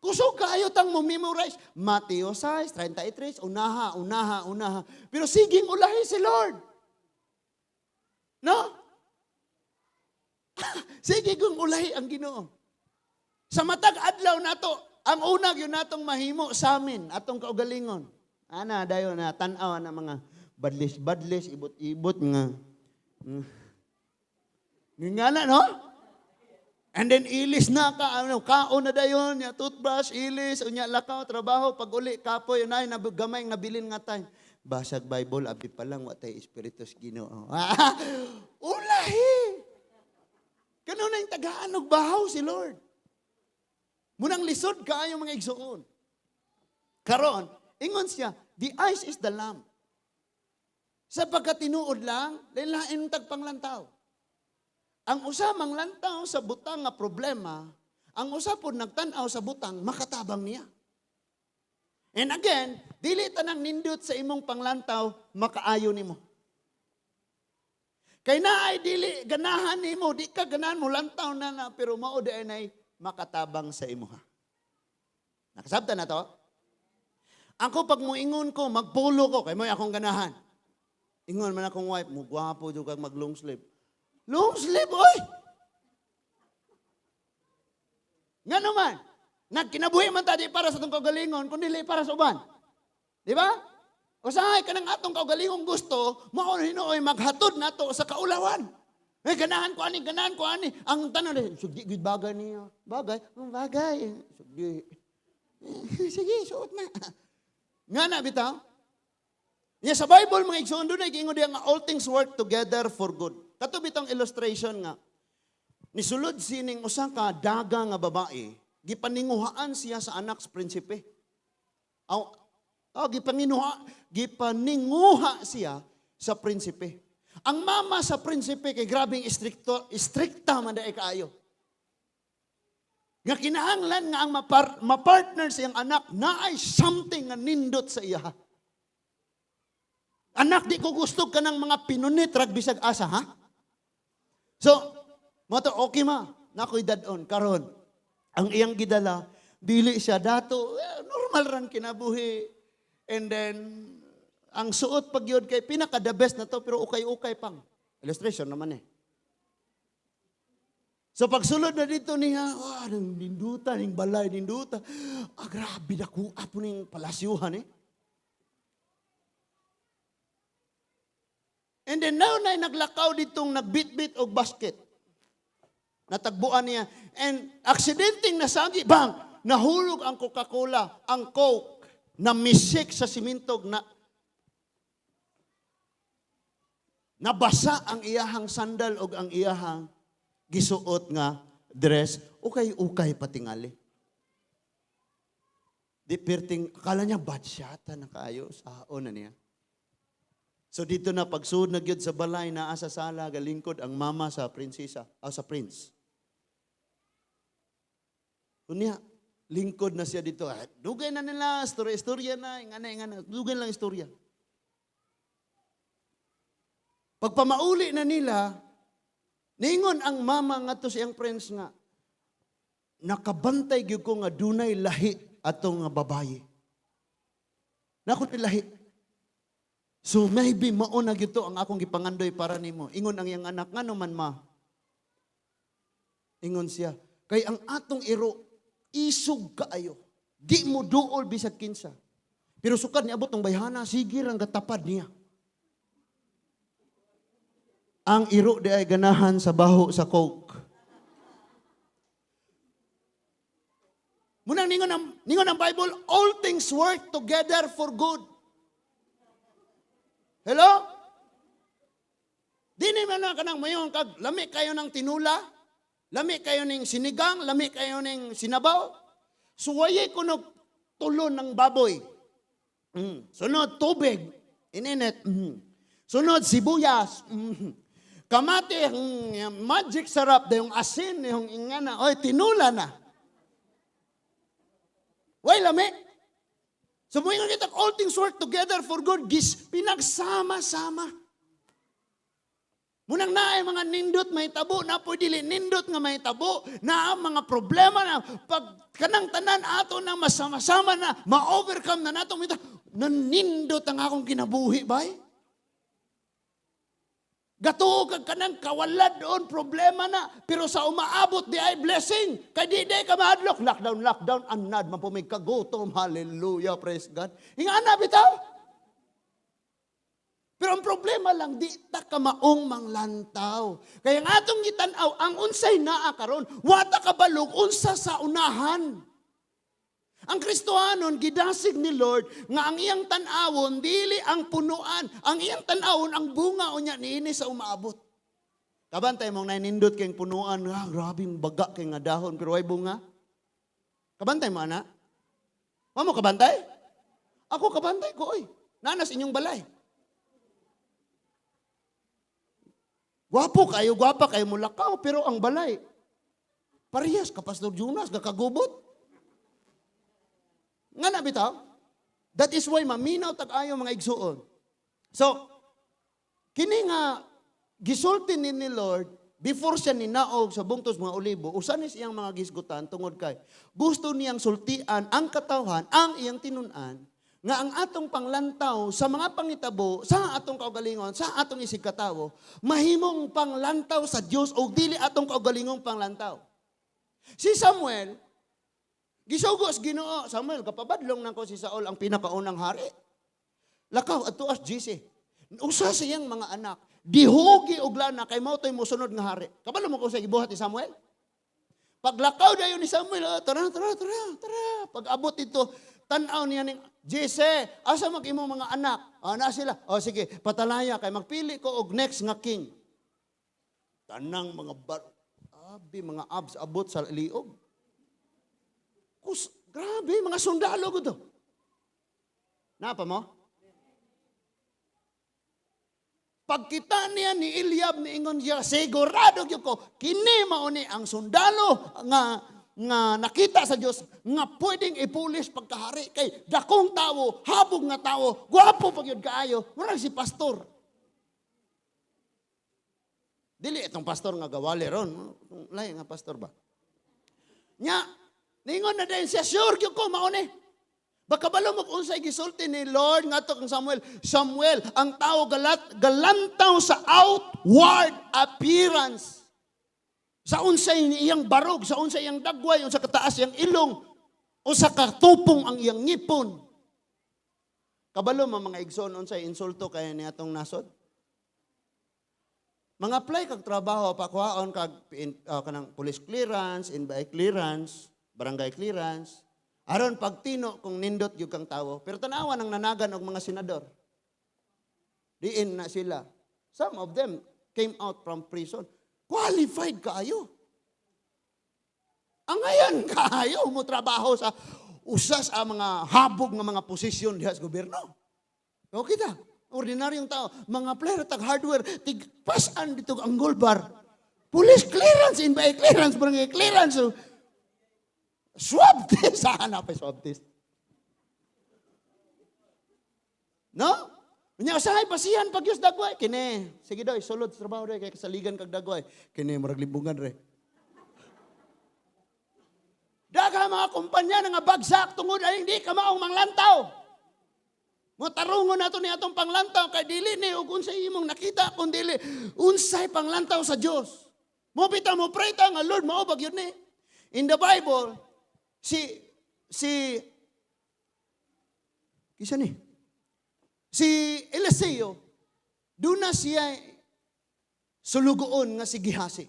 Speaker 1: Kusog kayo tang mo memorize. Mateo 6:33, unaha. Pero siging ulahi si Lord. No? Sige kung ulahi ang Ginoo. Sa matag adlaw nato, ang unag yun natong mahimo sa amin, atong kaugalingon. Ana, dayon na tan-aw na mga badlis, ibot-ibot nga. Ngana, no? And then ilis na ka, kaon na dayon, ya toothbrush, ilis, unya lakaw, trabaho, pag uli, kapoy, unay, gamay, nabilin nga tayo. Basag Bible, abi pa lang, watay Espiritus Ginoo. Ulahi! Ganun na yung tagaan og bahaw si Lord. Munang lisod kaayo mga igsuon. Karon, ingon siya, the eyes is the lamp. Sapagkat tinuod lang, lain tagpanglantaw. Ang usamang lantaw sa butang nga problema, ang usapod nagtanaw sa butang, makatabang niya. And again, dili tanang nindot sa imong panglantaw, makaayo nimo. Kay naay dili ganahan nimo, di ka ganahan mo lantaw na pero mao di ay makatabang sa imuha. Nakasabtan na to? Ako pag muingon ko, magpulo ko, kay mo akong ganahan. Ingon man akong wife, mo gwapo jud kag mag long sleeve. Long sleeve, oy! Nga naman, nagkinabuhi man tadi para sa itong kaugalingon, kundi para sa uban. Di ba? Usahay ka ng atong kaugalingong gusto, mauninoy maghatod na to sa kaulawan. Ganahan ko ani. Ang tanong, sugdi, good bagay niya. Bagay. Sugdi. Sige, suot na. Nga na, bitaw. Sa Bible, mga igsoon doon, ikingon diya nga all things work together for good. Kato bitang illustration nga, nisulod sining usa ka daga nga babae, gipaninguhaan siya sa anak sa prinsipe. Gipaninguha siya sa prinsipe. Ang mama sa prinsipe kay grabing istrikta man daay kaayo. Nga kinahanglan nga ang mapartner siyang anak na ay something nga nindot sa iya. Anak, di ko gusto ka ng mga pinunit ragbisag asa, ha? So, mato, okay ma, nako'y dadon, karon. Ang iyang gidala, dili siya dato, normal ran kinabuhi. And then, ang suot pag yun kay pinaka-the best na to, pero ukay-ukay pang. Illustration naman eh. So pagsulod na dito niya, ninduta, ning balay, ninduta. Grabe na kuha po ning palasyuhan eh. And then now na naglakaw ditong nagbitbit og basket. Natagbuan niya. And aksidenteng nasagi, bang, nahulog ang Coca-Cola, ang Coke, na misik sa simintog na nabasa ang iyahang sandal o ang iyahang gisuot nga dress, ukay-ukay patingali. Di perting, akala niya bad shot na kaayo, saon na niya. So dito na pagsuod na gyud sa balay na asa sala galingkod ang mama sa prinsesa, sa prince. Unya, lingkod na siya dito. Dugay na nila, istorya na, ingana, dugay lang istorya. Pagpamauli na nila, ningon ang mama nga to siyang prince nga, nakabantay gyud ko nga dunay lahi atong nga babaye. Nako ni lahi. So maybe mao na gyud to ang akong gipangandoy para nimo. Ingon ang iyang anak, ngano man ma? Ingon siya, kay ang atong iro isog kaayo. Di mo duol bisag kinsa. Pero sukad ni abot ng bayhana, sige rang gatapad niya. Ang iro di ay ganahan sa baho sa coke. Munang ningon ang Bible, all things work together for good. Hello? Di naman na kanang mayon kag lami kayo ng tinula, lami kayo ng sinigang, lami kayo ng sinabaw. Suwaye ko no tulon ng baboy. Sunod tubig, ininit. Sunod sibuyas. Kamate, yung magic sarap, yung asin, yung ingana, oy, tinula na. Way lami. So mo kita, all things work together for good. Pinagsama-sama. Munang naay mga nindot may tabo, na po dili nindot nga may tabo, na ang mga problema na pag kanang tanan ato na masama-sama na, ma-overcome na nato, nanindot ang akong kinabuhi, bay? Gatuo kag kanang kawalad doon, problema na. Pero sa umaabot di ay blessing. Kay di ka mahadlok. Lockdown, anad. Mapumig kagutom. Hallelujah, praise God. Ingana bitaw. Pero ang problema lang, di ta ka maong manglantaw. Kaya nga atong gitanaw, ang unsay naa karon, wata kabalog, unsa sa unahan. Ang Kristohanon, gidasig ni Lord, nga ang iyang tanawon, dili ang punuan. Ang iyang tanawon, ang bunga o niya, niini sa umaabot. Kabantay mong nainindot kayong punuan, grabing baga kay nga dahon, pero ay bunga. Kabantay mo, anak? Mo kabantay? Ako kabantay ko, oy. Nanas inyong balay. Gwapa kayo mulakaw, pero ang balay, parehas ka, Pastor Jonas, kakagubot. Nga na bitaw? That is why maminaw tag-ayo mga igsuon. So, kini nga gisulti ni Lord before siya ninaog sa bungtos mga olibo, usan is iyang mga gisgutan tungod kay gusto niyang sultian ang katawhan, ang iyang tinunan, nga ang atong panglantaw sa mga pangitabo, sa atong kaugalingon, sa atong isig katawo, mahimong panglantaw sa Dios o dili atong kaugalingong panglantaw. Si Samuel, gisugos Ginoo, Samuel, kapabadlong nang ko si Saul ang pinakaunang hari. Lakaw, ato as GC. Usa siyang mga anak, dihugi og lana, kay mao to'y musunod nga hari. Kabalo mo kung sa gibuhat ni Samuel? Paglakaw dayon ni Samuel, tara. Pag abot ito, tanaw niya ning GC, asa mag-imo mga anak? Na sila, sige, patalaya, kay magpili ko og next nga king. Tanang mga mga abs abot sa liog. Grabe, mga sundalo ko to. Napa mo? Pagkita niya ni Eliab ni ingon siya, sigurado ko, kini mauni ang sundalo nga nakita sa Diyos, nga pwedeng ipulis pagkahari kay dakong tao, habog nga tao, gwapo pag yun kaayo, murag si pastor. Dili itong pastor nga gawali ron. Lahi nga pastor ba? Nya, ningon na din siya, sure ko mauni. Baka balo mag-unsay gisulti ni Lord nga to kang Samuel, ang tao galantaw sa outward appearance. Sa unsay iyang barog, sa unsay iyang dagway, unsa kataas iyang ilong, o sa katupong ang iyang ngipon. Kabalo mga igsoon unsay insulto kay ni atong nasod? Mga apply kag trabaho pakuhaon kag kanang police clearance, NBI clearance, barangay clearance, aron pagtino kung nindot yung kang tao. Pero tanawa ng nanagan og mga senador. Diin na sila. Some of them came out from prison. Qualified kaayo. Ang ngayon kaayo mo trabaho sa usas ang mga habog ng mga posisyon diha sa gobyerno. O kita, ordinaryong tao, mga player tag hardware, tigpasan dito ang gold bar. Police clearance, NBI clearance, barangay clearance. So, swab test. Saan na pa swab test? No? Nya usahay pasihan pag yus dagway. Kini, sige doy, sulod sa trabaho doy, kay kasaligan kag dagway. Kini, marag limbungan re.
Speaker 2: mga kumpanya nga bagsak tungod ay hindi ka maong manglantaw. Mo tarungon nato ni atong panglantaw kay dili ni ug unsay imong nakita kun dili unsay panglantaw sa Dios. Mo bitaw mo pray ta nga Lord mao bag yun ni. In the Bible si kisa ni si Eliseo duna siya sulugoon nga si Gihasi.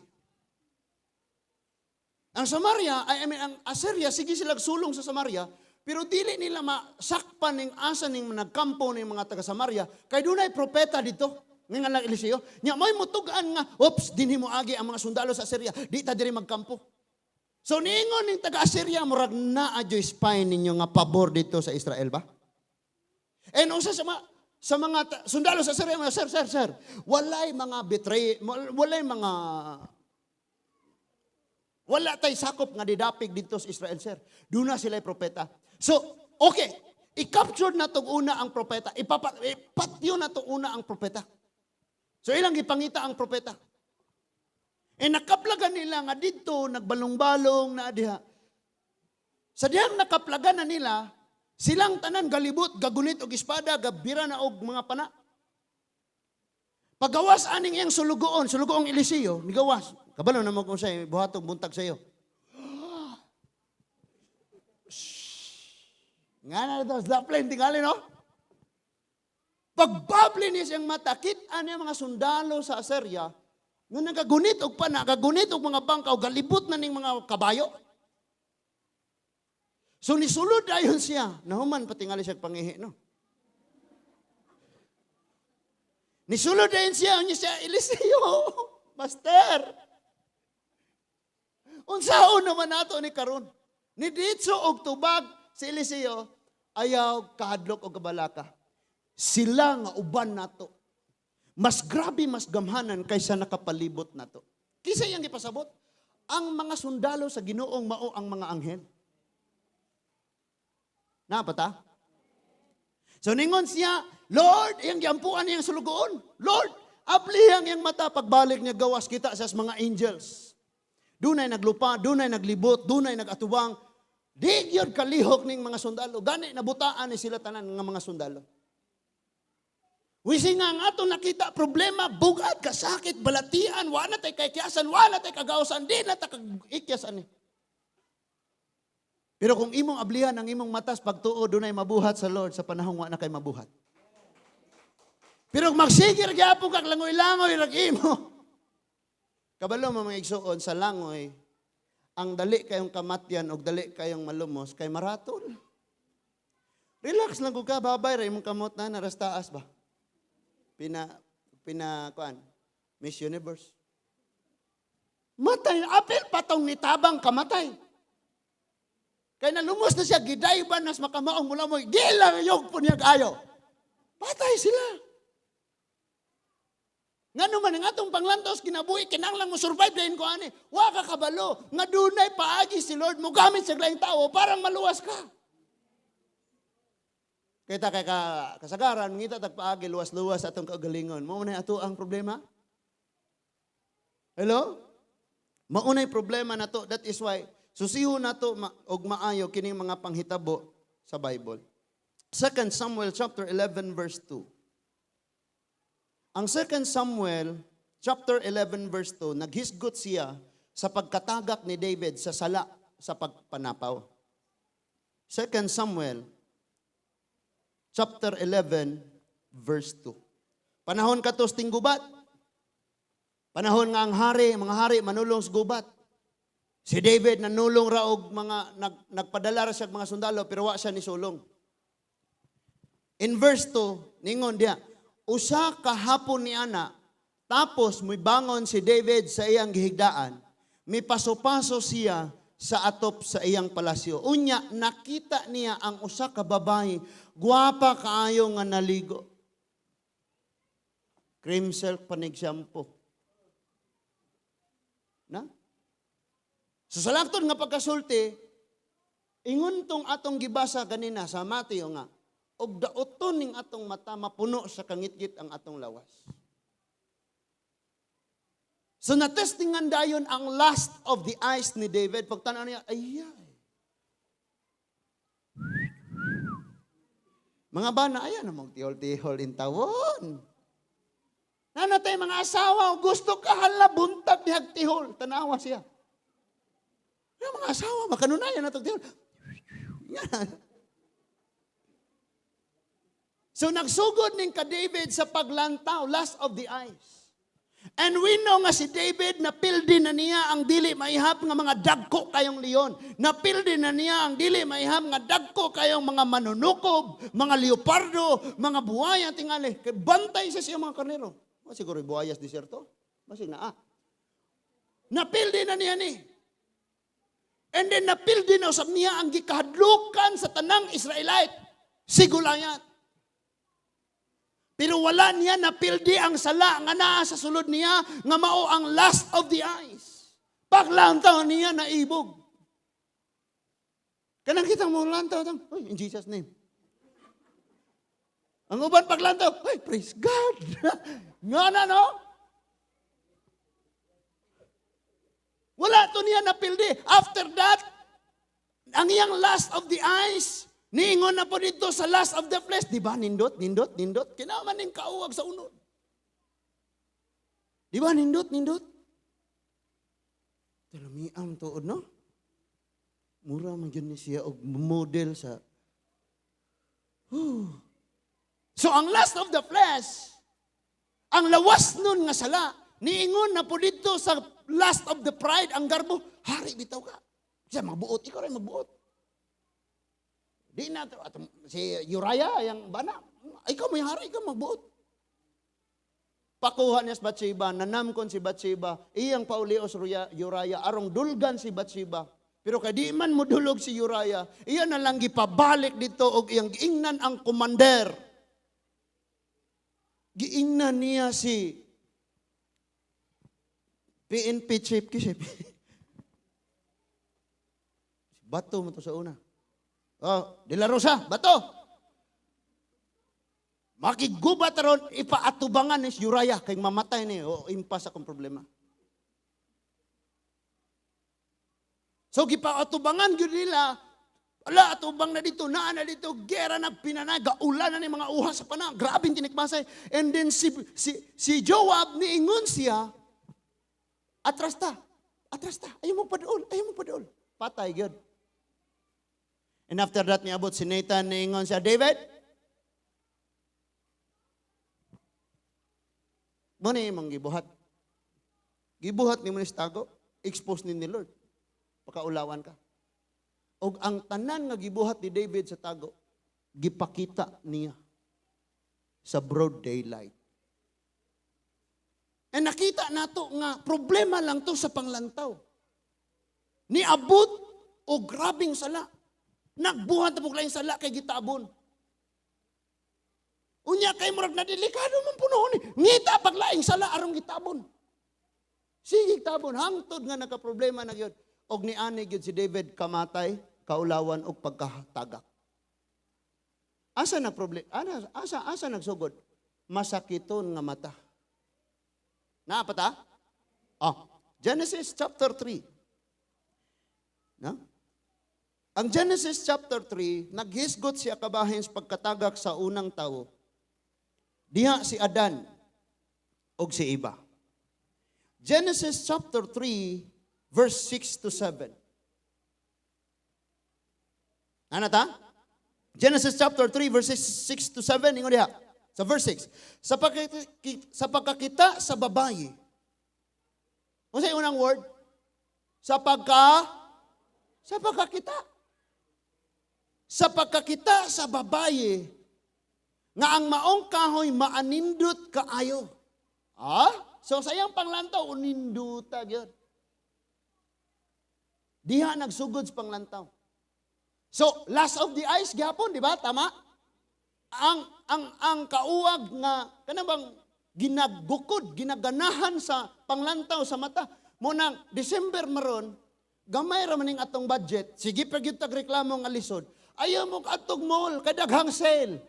Speaker 2: Ang Samaria, ang Assyria, sige sila sulong sa Samaria, pero dili nila masakpan ng asa ng nagkampo ng mga taga Samaria, kay dunay propeta dito, nga lang Eliseo, nya may mutugaan nga, oops, dinhi mo agi ang mga sundalo sa Assyria, di ta diri magkampo. So niingon ng taga Assyria, murag na adyo spy ninyo nga pabor dito sa Israel ba? And usa sa mga sundalo sa Assyria, sir, walay mga betray, wala tay sakop nga didapig dito sa Israel, sir. Doon na sila'y propeta. So, okay. I-capture na itong una ang propeta. Ipatyo na itong una ang propeta. So, ilang ipangita ang propeta. Nakaplagan nila nga dito, nagbalong-balong na diha. Sa diyang nakaplagan na nila, silang tanan galibot, gagunit og espada, gabira na og mga pana. Paggawas aning iyang sulugoong Eliseo, migawas. Kabalo na mo kung sa'yo, buhatong buntag sa'yo. Nga na ito, daplin, tingali, no? Pagbabli niya siyang mata, kita niya mga sundalo sa Assyria, nga nagagunit og pana, gagunit og mga bangkaw, galibot na ning mga kabayo. So nisulod ayon siya, nahuman patingali siya pangihi, no? Nisulod ayon siya, Eliseo, Master, unsaon naman nato ni karon. Ni ditso og tubag si Eliseo ayaw kahadlok og kabalaka. Sila nga uban nato. Mas grabe, mas gamhanan kaysa nakapalibot nato. Kisa iyang gipasabot, ang mga sundalo sa Ginoong mao ang mga anghel. Napata? So ningon siya, Lord, iyang giampuan iyang sulugoon. Lord, ablihang iyang mata pagbalik niya gawas kita sa mga angels. Dunay naglupa, dunay naglibot, dunay nagatubang. Di gyud kalihok ning mga sundalo. Gani nabutaan ni sila tanan nga mga sundalo. Wisi nga ato nakita problema, bugad, kasakit, balatian, wala tay kaykiyasan, wala tay kagawasan, di na ta kagikyasan ni. Pero kung imong ablihan ang imong matas pagtuo, dunay mabuhat sa Lord sa panahong wa na kay mabuhat. Pero kung magsigir gyapon kag langoy-langoy rag imo. Kabalo mga igsuon sa langoy, ang dali kayong kamatyan o dali kayong malumos, kay maratol. Relax lang ko ka, babay, rin mong kamot na, narastaas ba? Kuan, Miss Universe. Matay, apel patong nitabang kamatay. Kaya nalumos na siya, giday ba nas makamaong mula mo, gila yung punyag ayo. Patay sila. Nga naman, ang atong panglantos, kinabuhi, kinanglang mo survive dahil ko ani. Wa ka kabalo. Nga dunay paagi si Lord mo gamit sa laing tao, parang maluwas ka. Kita kay kasagaran, ngita tagpaagi, luwas-luwas atong kaugalingon. Maunay ato ang problema? Hello? Maunay problema na to. That is why, susiho na to og maayo kining mga panghitabo sa Bible. 2 Samuel chapter 11 verse 2. Ang 2 Samuel, chapter 11, verse 2, naghisgot siya sa pagkatagak ni David sa sala sa pagpanapaw. 2 Samuel, chapter 11, verse 2. Panahon katos ting gubat. Panahon nga ang mga hari manulong sa gubat. Si David nanulong ra og mga nagpadala ra siya mga sundalo pero wa siya ni sulong. In verse 2, ningon diha, usa ka hapon ni ana, tapos may bangon si David sa iyang gihigdaan, may paso-paso siya sa atop sa iyang palasyo. Unya, nakita niya ang usa ka babae, guwapa kaayo nga naligo. Cream silk panig shampoo. Na? So sa lakton nga pagkasulti, ingon tong atong gibasa kanina sa Mateo nga, og daoton ning atong mata mapuno sa kangitgit ang atong lawas. So natestingan dayon ang lust of the eyes ni David. Pagtanaw niya, ayay, Mga bana, ayan na magtihol-tihol in tawon. Nanatay mga asawa, gusto ka hala buntag di hagtihol. Tanawa siya. Yung mga asawa, makanunayan na tihol. Yan. So nagsugod ning ka David sa paglantaw, lust of the eyes. And we know nga si David, napildi na niya ang dili maihap nga mga dagko kayong leon. Napildi na niya ang dili maihap nga dagko kayong mga manunukob, mga leopardo, mga buhaya tingali. Bantay siya mga karnero. O siguro buhayas diserto. Masig na Napildi na niya ni. And then napildi na usab niya ang gikahadlukan sa tanang Israelite. Si Goliath. Pero wala niya napildi ang sala nga naa sa sulod niya nga mao ang lust of the eyes. Paglantaw niya na ibog. Kanang kita mo lantaw, in Jesus name. Ang uban paglantaw, praise God. Nga na, no? Wala to niya napildi. After that, ang iyang lust of the eyes, niingon na po dito sa lust of the flesh. Di ba? Nindot. Kinaman ning kauwag sa unod. Di ba? Nindot. Talamiang tuod, no? Mura man yun siya og model sa... So, ang lust of the flesh, ang lawas nun nga sala, niingon na po dito sa lust of the pride, ang garbo, hari bitaw ka. Siya, magbuot. Ikaw rin magbuot. Di na, si Uriah, yung bana, ikaw may hari, ikaw magbuot. Pakuha niya si Bathsheba, nanamkon si Bathsheba, iyang paulios Uriah, arong dulgan si Bathsheba. Pero kay di man mo dulog si Uriah, iya na lang gipabalik dito og iyang giingnan ang commander. Giingnan niya si PNP chief kasi. Bato mo to sa una. De la Rosa, bato. Makigubat ron, ipaatubangan ni Uriah kay mamatay ni o impas akong problema. So gipaatubangan gyud nila, ala atubang na dito, naa na dito, gera na pinanaga, ulan na ni mga uha sa pana, grabing tinikmasay. And then si Joab niingon siya, atras ta, ayaw mo padool. Patay gyud. And after that, niabot si Nathan, niingon siya, David, mo na yung gibuhat. Gibuhat ni mo ni Stago, expose ni Lord. Pakaulawan ka. O ang tanan nga gibuhat ni David sa tago, gipakita niya sa broad daylight. And nakita nato nga problema lang to sa panglantaw. Niabot o grabing sala. Nagbuhat na puglaing sala kay gitabon. Unya kay murag na delikado man punoon ni. Ngita paglaing sala arong gitabon. Sige tabon hangtod nga nakaproblema na gyud. Og ni ani gyud si David kamatay, kaulawan og pagkatagak. Asa na problem? Asa nagsugod? Masakiton nga mata. Naapata? Genesis chapter 3. No? Ang Genesis chapter 3, naghisgot siya kabahin sa pagkatagak sa unang tao. Diha si Adan og si Eva. Genesis chapter 3, verse 6 to 7. Ano ta? Genesis chapter 3, verses 6 to 7. Ingon diha. Sa verse 6. Sa pagkakita sa babae. Ano sa unang word? Sa pagkakita. Sa pagkakita sa babae, nga ang maong kahoy maanindot kaayo. So sayang panglantaw, uninduta yun. Diha nagsugod sa panglantaw. So, lust of the eyes, gihapon, di ba? Tama? Ang kauwag nga, kanabang ginagukod, ginaganahan sa panglantaw sa mata. Munang December maron, gamay ra maning atong budget, sige pa gyud tag reklamo nga lisod. Ayaw mo atong mall, kadaghang sale.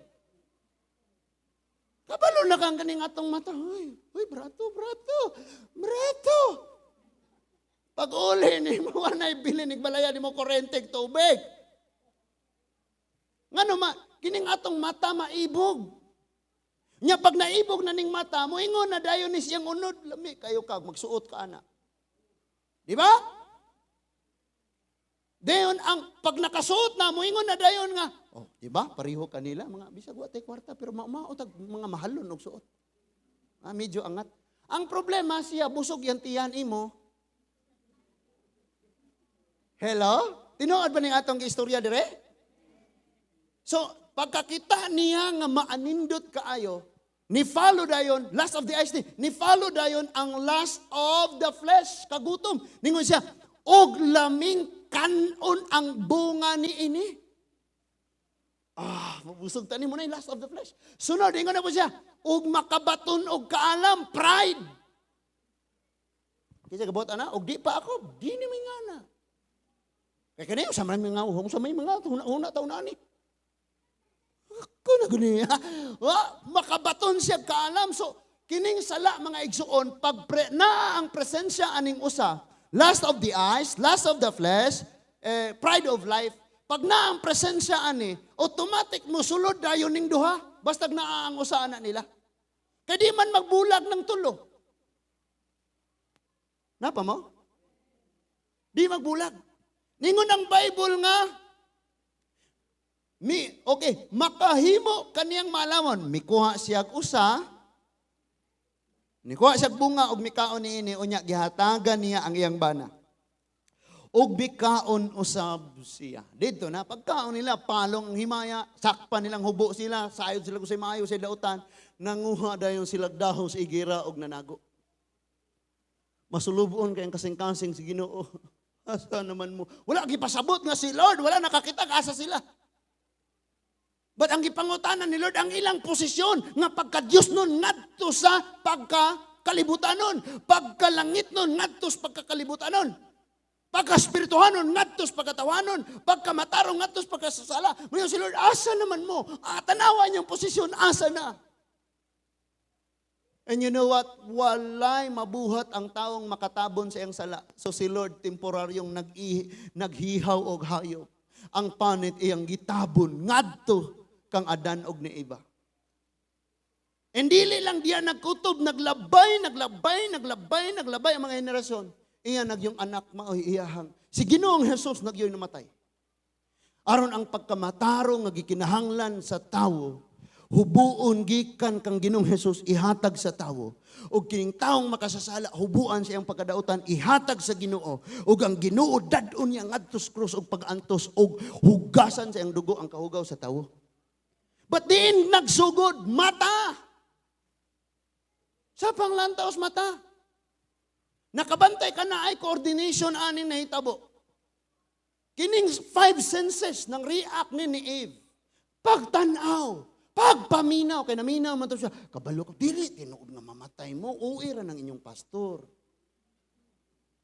Speaker 2: Kabalo na kang kaning atong mata. Uy, brato. Pag uli ni mo, anay bilin, igbalaya ni mo kurente, tubig. Nga naman, kining atong mata maibog. Nya pag naibog na ning mata, moingon na dayon ni siyang unod, lami kayo ka magsuot ka ana. Di ba? Dayon ang pag nakasuot na moingon na dayon nga, oh, di ba? Pareho kanila mga bisag wa tay kwarta pero mautag mga mahalon og suot. Medyo angat. Ang problema siya busog yan tiyan imo. Hello? Tinuod ba ning atong istorya dire? So, pagkakita niya nga maanindot kaayo, ni follow dayon, last of the eyes ni follow dayon ang last of the flesh, kagutom. Ningon siya, og laming kanon ang bunga ni ini. Mabusog tani mo na yung last of the flesh. Sunod, ingon na po siya, og makabaton og kaalam, pride. Kaya kabot ana, og di pa ako, di ni nga na. Kaya kaniyo, sa mga uhong, sa may mga una taon na ni. Ako na gani, makabaton siya kaalam. So, kining sala mga igsuon, pag na ang presensya aning usa, last of the eyes, last of the flesh, pride of life, pag na ang presensya ani, automatic mo sulod dayon ning duha, basta na ang usa ana nila. Kaya di man magbulag ng tulo. Napa mo? Di magbulag. Ningon ang Bible nga, makahimo kaniyang malamon, mikuha siyag usa, nikuha siyag bunga, og mikaon niini, unya gihatagan niya ang iyang bana. Og bikaon usab siya. Dito na, pagkaon nila, palong ang himaya, sakpan nilang hubo sila, sayod sila kusay maayo sa dautan, nanguha dayon sila dahon sa igira og nanago. Masulubon kayang kasing-kasing si Ginoo. Asa naman mo? Wala gipasabot nga si Lord, wala nakakita asa sila. But ang gipangutanan ni Lord, ang ilang posisyon nga pagka-Diyos nun ngadto sa pagkakalibutan nun, pagkalangit nun ngadto sa pagkakalibutan nun. Pagka-spirituhanon, ngadtos pagkatawanon, pagkamatarong, ngadtos pagkasasala. Ngayon si Lord, asa naman mo? Tanawan yung posisyon, asa na? And you know what? Walay mabuhat ang taong makatabon sa iyang sala. So si Lord, temporaryong naghihaw og hayop. Ang panit iyang gitabon, ngadto kang Adan og ni Eva. And dili lang diya nagkutob, naglabay ang mga henerasyon. Iya nagyong anak mauhiyahang. Si Ginoong Jesus nagyoy namatay. Aron ang pagkamatarong nga gikinahanglan sa tawo, hubuon gikan kang Ginoong Jesus ihatag sa tawo. Ug kining taong makasasala, hubuan sa iyang pagkadautan ihatag sa Ginoo. Ug ang Ginoo dadon niya ngadto sa krus og pag-antos og hugasan sa iyang dugo ang kahugaw sa tawo. But diin nagsugod mata. Sa panglantaos mata. Nakabantay ka na ay coordination aning nahitabo. Kining 5 senses ng react ni Eve. Pagtanaw, pagpaminaw, kaya naminaw man to siya, kabalo ko, dili, tinuod nga mamatay mo, uwi ra ng inyong pastor.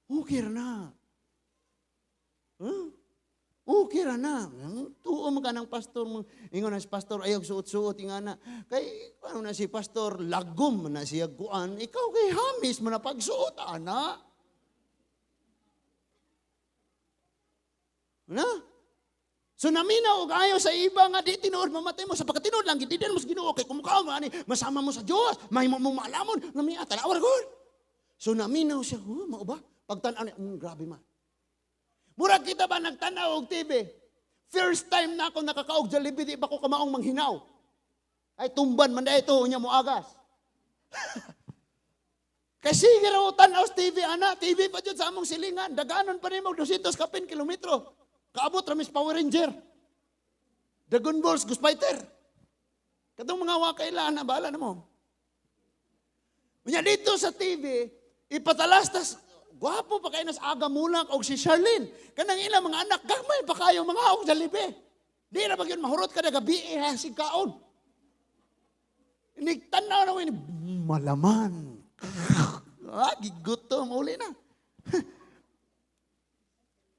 Speaker 2: Okay ra na. Okay ra na. Tuo mo ka ng pastor mo. Ingon na si pastor, ayaw suot-suot, inga na. Kay, ano na si pastor, lagom na siya kuan. Ikaw kay hamis mo na pagsuot, ana. Na? So naminaw og ayaw sa iba nga di tinuod mamatay mo sa pagkatinuod lang gitidan mo sa Ginoo kay kumukha mo ani masama mo sa Dios mahimo mo maalamon nami tanawar gud. So naminaw siya, mao ba? Pagtan-aw grabe man. Murag kita ba nagtanaw og TV? First time na ako nakakaog Jollibee, di ba ko kamaong manghinaw? Ay tumban man dai ito unya mo agas. Kasi giraw tanaw sa TV ana, TV pa jud sa among silingan, daganon pa nimo 200 kapin kilometro. Kaabot ramis Power Ranger. Dragon Balls, Ghost Fighter. Katong mga wakailan na bahala na mo. Unya dito sa TV, ipatalastas gwapo pa kayo nas aga mulak og si Charlene. Kanang ilang mga anak, gamay pa kayo mga og Jollibee. Di na bagyon mahurot ka na gabi si kaon. Nigtanaw na wini, malaman. Gigutom, uli na.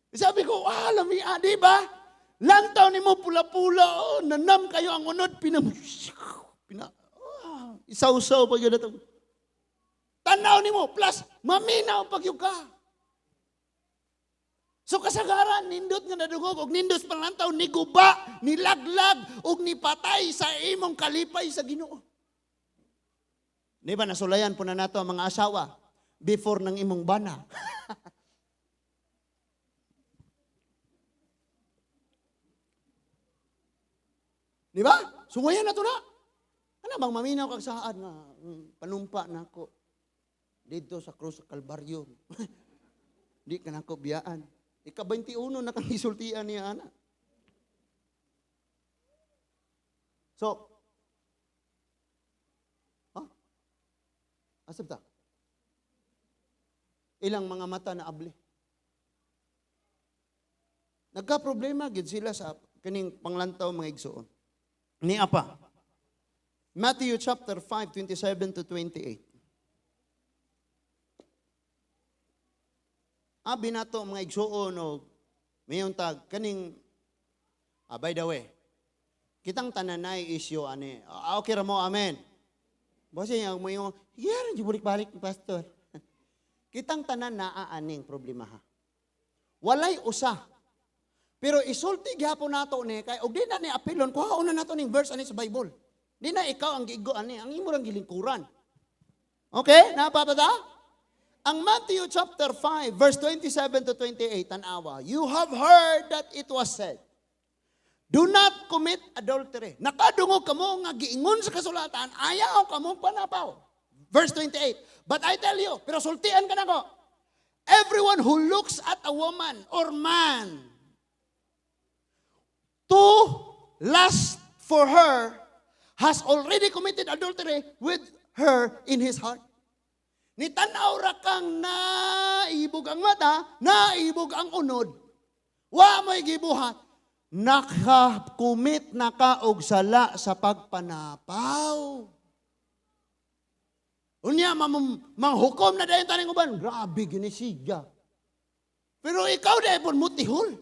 Speaker 2: Sabi ko, lami, di ba? Lantaw ni mo pula-pula, nanam kayo ang unod, isaw-saw pag yun na ito. Tanaw ni mo, plus maminaw pag yung ka. So kasagaran, nindot nga nadungog, og nindot panlantaw, ni guba, ni laglag, og ni patay sa imong kalipay sa Ginoo. Di ba, nasulayan po na nato ang mga asawa before ng imong bana. Di ba? Sungayan na to na. Ano bang maminaw kag saan nga panumpa na ako dito sa krus sa Kalbaryo. Di ka na ako biyaan. Ika-21 na kang isultian niya, ana. So, asabta. Ilang mga mata na abli. Nagka-problema gid sila sa kaning panglantaw mga igsoon. Ni apa? Matthew chapter 5, 27 to 28. Abi nato mga igsoon o mayong tag kaning by the way, kitang tananay isyo ani. Okay ra mo, amen. Basi yang mo yung yaran di balik-balik ni pastor. Kitang tanan naa aning problema ha. Walay usa. Pero isulti gyapon nato ni kay og di na ni apilon kuhaon na nato ning verse ani sa Bible. Di na ikaw ang giigo ani, ang imo rang gilingkuran. Okay? Napapata? Ang Matthew chapter 5, verse 27 to 28, tanawa, you have heard that it was said, do not commit adultery. Nakadungog kamo nga giingon sa kasulatan, ayaw kamo panapaw. Verse 28, but I tell you, pero sultian ka na ko, everyone who looks at a woman or man to lust for her has already committed adultery with her in his heart. Ni tanaw ra kang naibog ang mata, naibog ang unod. Wa mo'y gibuhat. Nakakumit na ka og sala sa pagpanapaw. Unya manghukom na dayon taning uban. Grabe ginisiga. Pero ikaw dahil po mutihol.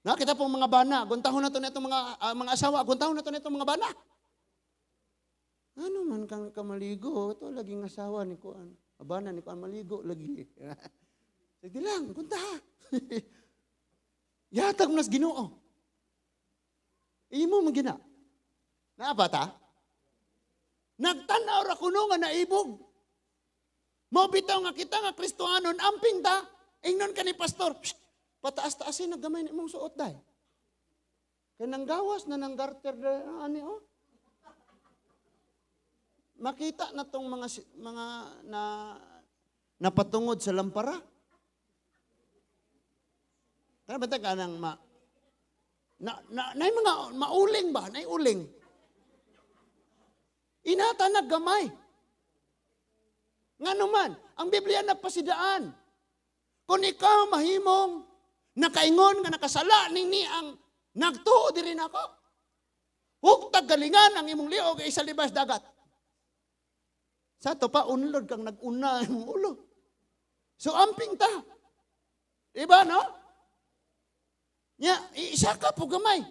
Speaker 2: Nakita pong mga bana, guntahon na to nito mga asawa, guntahon na to nito mga bana. Ano man kang kamaligo, ito laging asawa ni Kuan. Abana ni Kuan maligo lagi. Sige lang, kunta. Yatag mo nas Ginoo. Imo man gina. Naabata? Nagtanaw ra kuno nga naibog. Mao bitaw nga kita nga Kristohanon amping ta. Ingnon ka ni pastor. Pataas-taasin na gamay ni mong suot day. Kaya nang gawas na nang garter ani oh. Makita na tong mga napatungod sa lampara. Kaya ba ka nang na mga mauling ba? Na uling. Inata naggamay. Nga naman, ang Biblia nagpasidaan. Kung ikaw mahimong nakaingon nga nakasala ni ang nagtuo diri nako. Hug tagalingan ang imong liog ay sa libas dagat. Sa to pa unlod kang nag-una imong ulo. So amping ta. Diba no? Nya isa ka po gamay.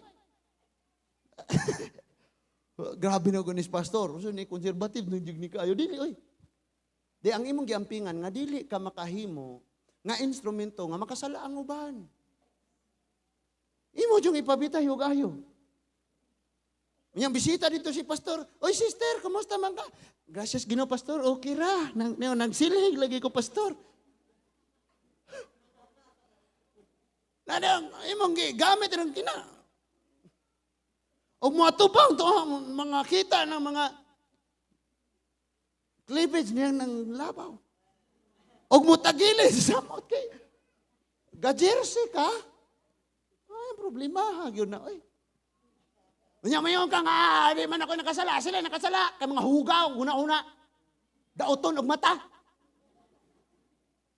Speaker 2: Grabe na gunis pastor. So ni conservative nung jig ni kayo dili oy. Di ang imong giampingan nga dili ka makahimo nga instrumento nga makasala ang uban. Imo jung ipabitay og ayo. Yang bisita dito si pastor, oy sister, kumusta man ka? Gracias Ginoo pastor, okay ra. Nagsilig lagi ko pastor. Nadang imong gamit ng kina. Og mo atubang to mga kita ng mga cleavage niya ng labaw. Og mo tagilid sa samot kay gajerse ka. Ay problema ha gyud na oy. Unya mayon ka nga, di man ako nakasala. Sila nakasala. Kay mga hugaw, una-una. Dauton og mata.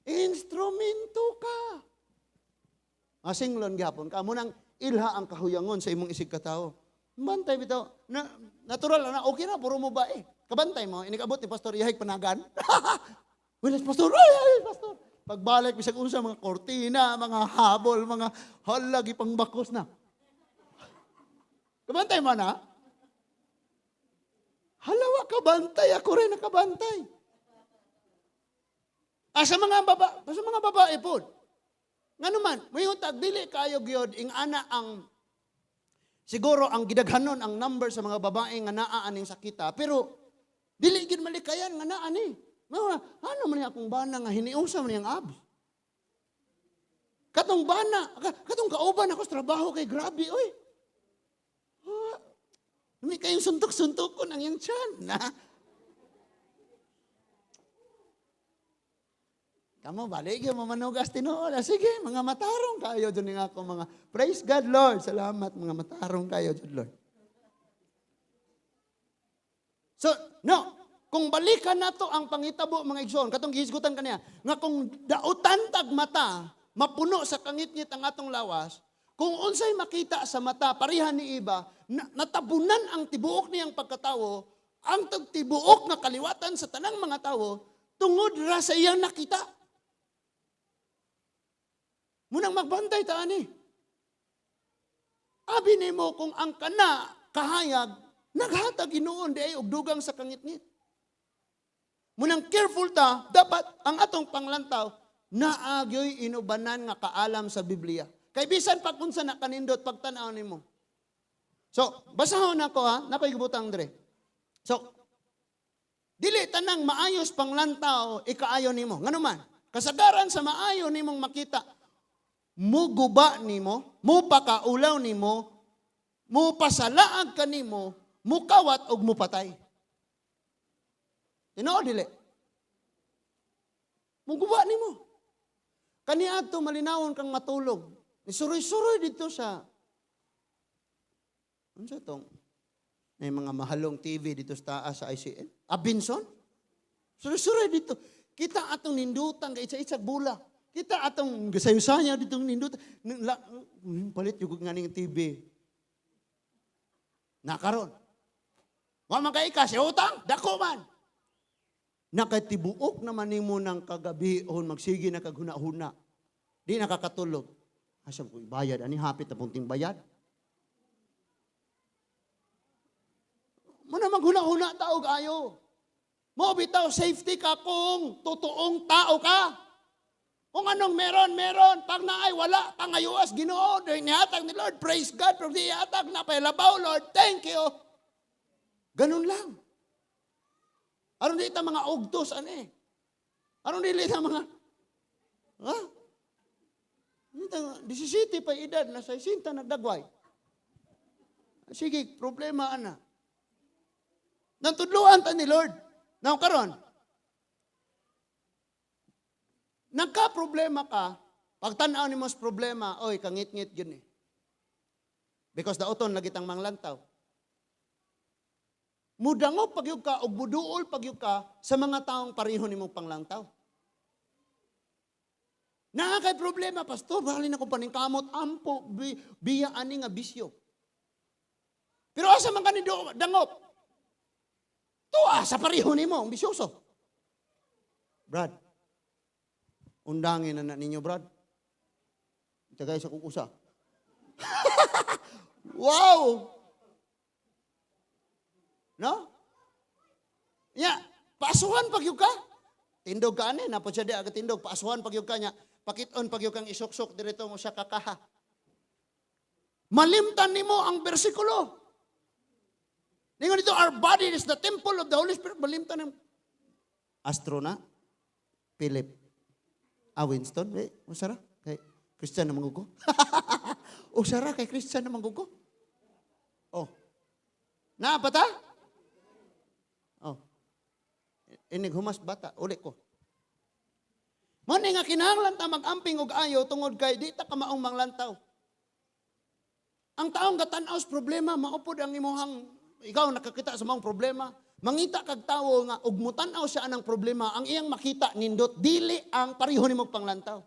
Speaker 2: Instrumento ka. Asinglon gyapon ka. Munang ilha ang kahuyangon sa imong isig katao. Bantay bitaw. Natural na, okay na, puro mo ba eh. Kabantay mo, inikabot ni Pastor Yahig Panagan. Wilas Pastor, ay, Pastor. Pagbalik, bisag unsa mga kortina, mga habol, mga halagi pang bakos na. Kabantay mo na? Halawa kabantay, ako rin nakabantay. Sa mga babae po, Nga naman, may utag, dili kayo gyud ing ana ang siguro ang gidaghanon ang number sa mga babae nga naa aning sakita, pero dili gyud malikayan nga naa ni. Ano man akong bana nga hiniusa man yang abs. Katong bana, katong kauban ako sa trabaho kay grabe oy. Hindi kayong suntok-suntok ko nang yung tiyan. Na? Kamu, balik yung mamanugas tinoola. Sige, mga matarong kayo dun nga ako mga, praise God, Lord. Salamat, mga matarong kayo dun, Lord. So, no. Kung balikan na to ang pangitabo, mga igsoon, katong gihisgutan kaniya, nga kung dautan tag mata, mapuno sa kangit-ngit ang atong lawas, kung unsay makita sa mata, parihan ni iba, natabunan ang tibuok niyang pagkatawo, ang tibuok na kaliwatan sa tanang mga tao, tungod ra sa iyang nakita. Munang magbantay ta ani. Abi nimo kung ang kana kahayag naghatag Ginoo di ay og dugang sa kangit-ngit. Munang careful ta, dapat ang atong panglantaw naagyoy inubanan nga kaalam sa Biblia. Kay bisan pag unsa na kanindot pagtan-aw nimo. So, basahon nako ha, nakoy gibutang dire. So, dili tanang maayos panglantaw ikaayo nimo. Nganuman, kasagaran sa maayo nimong makita, muguba nimo, mupakaulaw nimo, mupasalaag kanimo, mukawat og mupatay. Tinuod dili. Muguba nimo. Kaniadto malinawon kang matulog. Suroy-suroy dito sa ano tong may mga mahalong TV dito sa taas sa ICN. Abinson? Suroy-suroy dito. Kita atong nindutan kay isa-isag bula. Kita atong gasayusanya ditong nindutan. Palit yung nga ning TV. Nakaron. Wa man kay ka si utang, dako man. Nakatibuok naman nimo ng kagabihon magsige na kaghuna-huna. Di nakakatulog. Asam ko bayad ani hapit na punting bayad. Muna maghuna-huna taog ayo. Mo bitaw safety ka kung totoong tao ka. Kung anong meron. Pag naay wala, pangayuas Ginoo. Nihatag ni Lord, praise God. Pero di ihatag na pailabaw, Lord, thank you. Ganun lang. Aron di ta mga ugtos, ani? Aron di ta mga, ha? 17 pa edad, nasa 60 nagdagway. Sige, problema ana. Nantudluan ta ni Lord. Now karon, nagka-problema ka, pagtanaw ni mas problema, oy, kangit-ngit yun eh. Because dauton lagitang manglantaw. Mudangop pagyug ka, o buduol pagyug ka sa mga taong pareho ni mong panglantaw. Nakakay problema, pastor, bahalin ako paningkamot, ampo, biya ani nga bisyo. Pero asa man kanido dangop? Tuwa sa pareho ni mo, ang bisyoso. Brad, undangin na ninyo, Brad. Tagay sa kukusa. Wow! No? Ya, paasuhan pag yung ka. Tindog ka ani, napod siya di agad tindog. Paasuhan pag yung ka niya. Pakiton pag yung kang isok-sok, dirito mo siya kakaha. Malimtan nimo ang bersikulo. Ningon dito, our body is the temple of the Holy Spirit. Malimtan ng Astrona, Philip, Winston, usara, kay Christian na manggugo. Usara, kay Christian na manggugo. Oh. Naapata? Oh. Inig humas bata, ulit ko. Muna nga kinahanglan ta mag-amping og ayo tungod kay di ta ka maong manglantaw. Ang taong gatanaw sa problema, maupod ang imuhang, ikaw nakakita sa maong problema, mangita kag tawo nga ug mutanaw siya anang problema, ang iyang makita nindot dili ang pareho nimo panglantaw.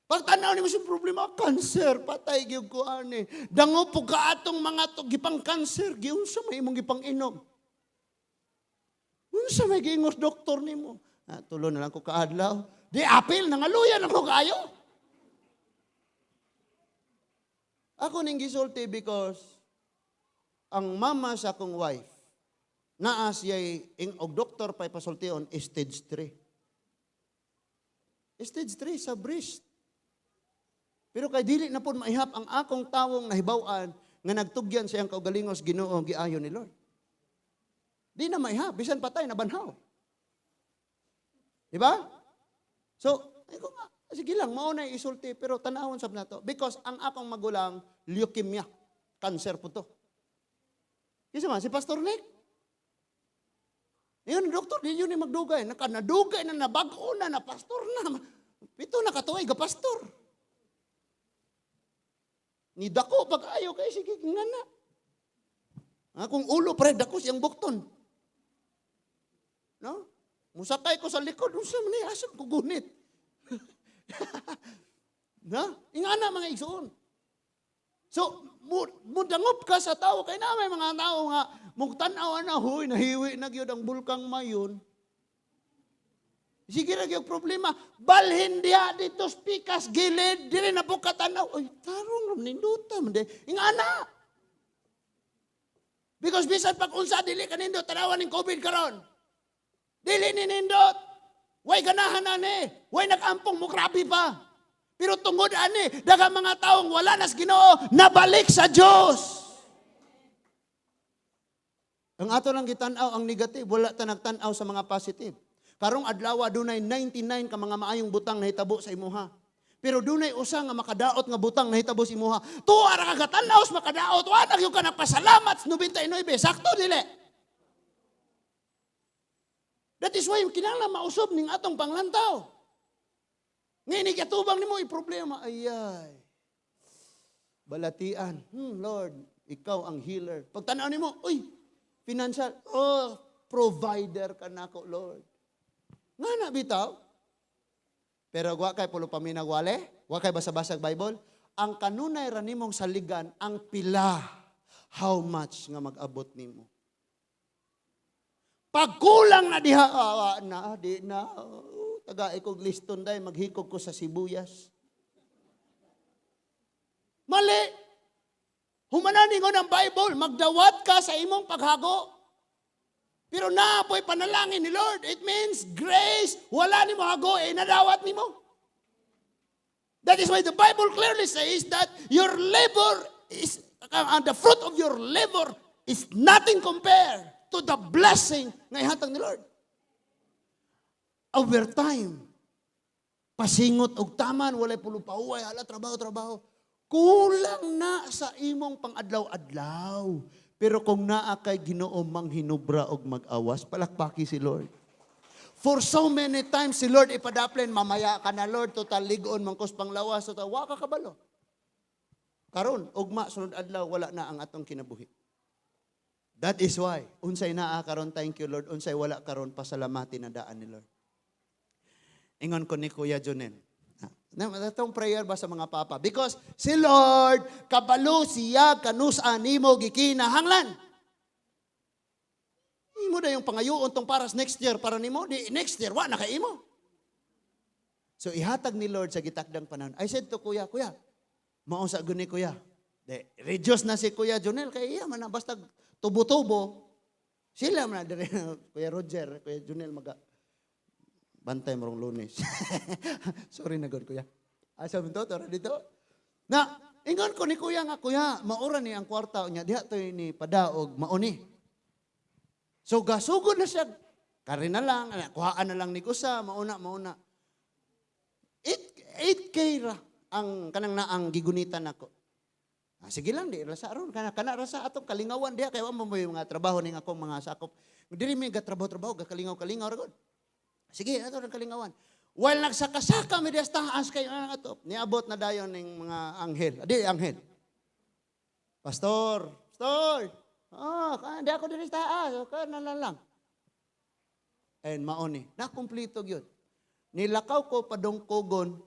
Speaker 2: Pag tanaw nimo sa problema, cancer, patay gyud ko ani. Dango po ka atong mga gipang cancer, giunsa may imong gipang inom. Unsa may gingos doktor nimo? Tulo na lang ko kaadlaw. Di apil nangaluyan ako kayo. Ako ning gisulti because ang mama sa akong wife naa siya'y og doktor pa'y pasultion stage 3. Stage 3 sa breast. Pero kay dili na pud maihap ang akong tawong nahibaw-an nga nagtugyan siyang kaugalingos Ginoo giayon ni Lord. Di na maihap, bisan patay na banhaw. Di ba? So, ay ko nga, sige lang, mauna isulti, pero tanawon sab na to. Because ang akong magulang, leukemia, cancer po to. Isa man, si Pastor Nick. Yun, doktor, di yun yung magdugay. Nadugay na, nabago na, pastor na. Pito na katuway, pastor. Ni dako pag ayaw kay sige nga na. Akong ulo pre dako siyang bukton. No? Musakay ko sa likod, unsa man ni asam ko gunit. Na? Ingana mga igsoon. So, mudangop ka sa tao kay na may mga tao nga mugtan-aw na huy nahiwi na gyud ang bulkang mayon. Sige ra gyud problema, balhin diha dito spikas gilid dili na po katanaw. Oy, tarong ninduta man de. Ingana. Because bisan pag unsa dili kanindot tanawan ning COVID karon. Dili ni nindot. Way ganahan ani, way nagampong mo grabe pa. Pero tungod ani, daghang mga taong wala nas Ginoo nabalik sa Dios. Ang ato lang gitan-aw ang negative, wala ta nagtan-aw sa mga positive. Karong adlaw dunay 99 ka mga maayong butang nahitabo sa imuha. Pero dunay usa nga makadaot nga butang nahitabo sa imuha. Tuwa ra ka tan-aw sa makadaot, wa na gyud ka nagpasalamat sa 99, sakto dili. That is why kinahanglan mausob ning atong panglantaw. Ngini katubang nimo i-problema, ayay. Balatian, Lord, ikaw ang healer. Pag tanaw nimo, uy, financial, provider ka nako, Lord. Nga na bitaw. Pero wa kay pulo paminag wale, wa kay basa-basag Bible, ang kanunay ra nimong saligan ang pila how much nga mag-abot nimo. Pagkulang na diha di na taga ikog liston day maghikog ko sa sibuyas. Mali. Humanani ko ng Bible, magdawat ka sa imong paghago. Pero naapoy panalangin ni Lord. It means grace. Wala ni mo hago, nadawat ni mo. That is why the Bible clearly says that your labor is, the fruit of your labor is nothing compared to the blessing na ihatag ni Lord. Overtime, pasingot og taman, walay pulupahuay, hala, trabaho. Kulang na sa imong pang-adlaw-adlaw. Pero kung naa kay Ginoo manghinubra og mag-awas, palakpaki si Lord. For so many times si Lord ipadaplin, mamaya ka na Lord, total ligon, mangkos panglawas, total wa ka kabalo. Karon, ugma, sunod adlaw, wala na ang atong kinabuhi. That is why, unsay naa karon, thank you Lord, unsay wala karon, pasalamatin na daan ni Lord. Ingon ko ni Kuya Jonel. Itong prayer ba sa mga papa? Because si Lord, kabalo siya kanusa nimo gikinahanglan. Imo na yung pangayoon tong paras next year para nimo, di next year wa na kay imo. So ihatag ni Lord sa gitakdang panahon. I said to Kuya, mao sa guni Kuya. Reduce na si Kuya Jonel kay iya man na basta tubo-tubo. Sila man na Kuya Roger, Kuya Jonel bantay morong Lunes. Sorry na God, Kuya. Asa mo to, tara dito. Na, ingon ko ni Kuya nga, Kuya, maura ni ang kwarta niya, diha to ni padaog, mauni. So, gasugod na siya. Kari na lang, kuhaan na lang ni Kusa, mauna. 8K ra ang kanang naang gigunitan ako. Sige lang, di rasa aron. Kana rasa atong kalingawan diha, kaya mo yung mga trabaho ning akong mga sakop. Diri may gatrabaho, gakalingaw-kalingaw ra God. Sige, ato ng kalingawan. While nagsakasaka mi dias taas kay ato, niabot na dayon ning mga anghel. Anghel. Pastor. Di ako diri sa taas, kana lang. And maoni, na kumpleto gyud. Nilakaw ko padungkogon,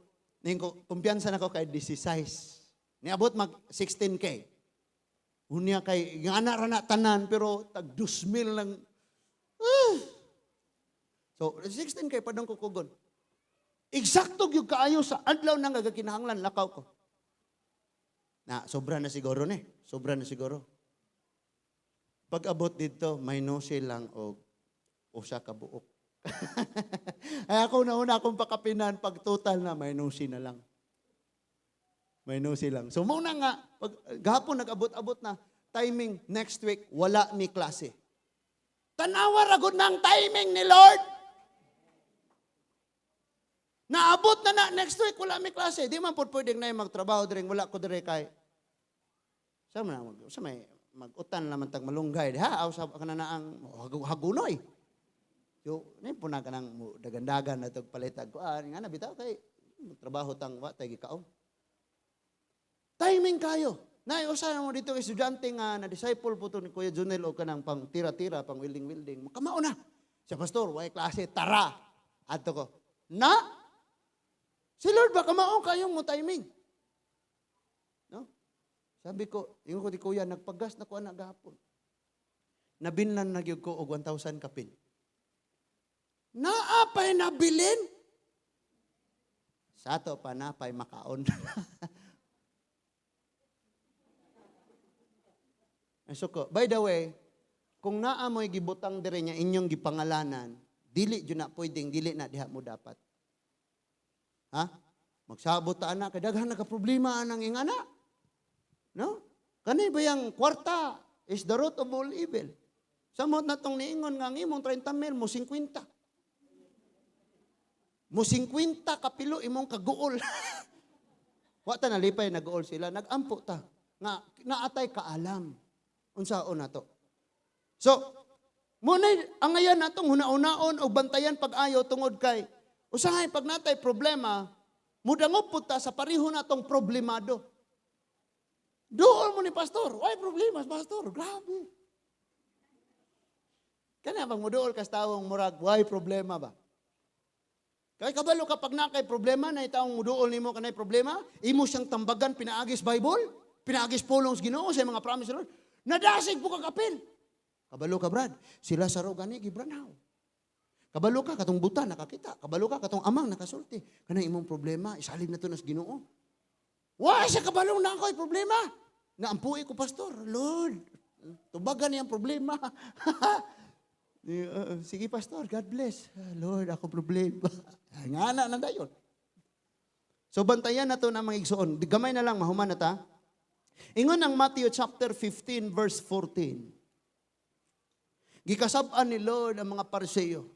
Speaker 2: ning kumpiyansa nako kay 16. Niabot mag 16K. Unya kay ngana ra na tanan pero tag 2,000 lang. So, 16 kay padong kukugon. Eksakto yung kaayo sa adlaw nang gagakinahanglan, lakaw ko. Sobra na siguro ni. Sobra na siguro. Pag abot dito, may nosi lang o usa ka buok. Ay ako nauna akong pakapinan, pag total na, may nosi na lang. May nusi lang. So muna nga, pag gahapon nag-abot-abot na, timing next week, wala mi klase. Tanawa ragod ng timing ni Lord. Naabot na next week, wala mi klase. Di man po pwedeng na magtrabaho diring wala ko dire kay. Sa may mag-utan naman tag malunggay. Ha, aw sa kananaang hagunoy. Yo, ni po na kanang dagandagan na tag palitag ko. Nga na bitaw kay trabaho tang wa tay gikaon. Timing kayo. Usahan mo dito estudyante nga na disciple po to ni Kuya Junel o kanang pang tira-tira, pang wilding-wilding. Makamao na. Siya pastor, way klase, tara. Ato ko. Na? Si Lord ba kamao kayong mo timing? No? Sabi ko, yung ko di Kuya, nagpagas na ko anak gahapon. Nabinlan na gyud ko og 1,000 kapin. Naapay nabilin? Sa ato pa napay makaon. So, by the way, kung naamoy gibutang dire niya inyong gipangalanan, dili jud na pwedeng dili na diha mo dapat. Ha? Magsabot ta anak kay daghan ka problema anang ingana. No? Kani ba yang kwarta is the root of all evil. Samot na tong niingon nga ang imong 30 mil mo 50. Mo 50 kapilo imong kaguol. Wa ta nalipay naguol sila, nagampo ta nga naatay kaalam. Unsaon na to. So, muna ang ngayon natong hunaon o bantayan pag-ayaw tungod kay usahay pag natay problema, mudangop po ta sa pariho natong problemado. Doon mo ni pastor, why problema, pastor? Grabe. Kanya bang mudool kas tawong murag, why problema ba? Kaya kabalo kapag nakay problema na itaong mudool nimo kanay problema, imo siyang tambagan pinaagis Bible, pinaagis pulong sa Ginoo sa mga promise Lord. Nadasig po kakapil. Kabalo ka, Brad. Sila sa rogani, gibranaw. Kabalo ka, katong buta, nakakita. Kabalo ka, katong amang, nakasulti. Kanang imong problema, isalin na to nas Ginoo. Why siya kabalong na ako'y problema? Naampuy ko, pastor. Lord, tubagan niyang problema. Sige, pastor, God bless. Lord, ako problema. Nga na dayon. So, bantayan na to na mga igsoon. Gamay na lang, mahuman na ta. Ingon ang Matthew chapter 15 verse 14. Gikasab-an ni Lord ang mga Pariseo.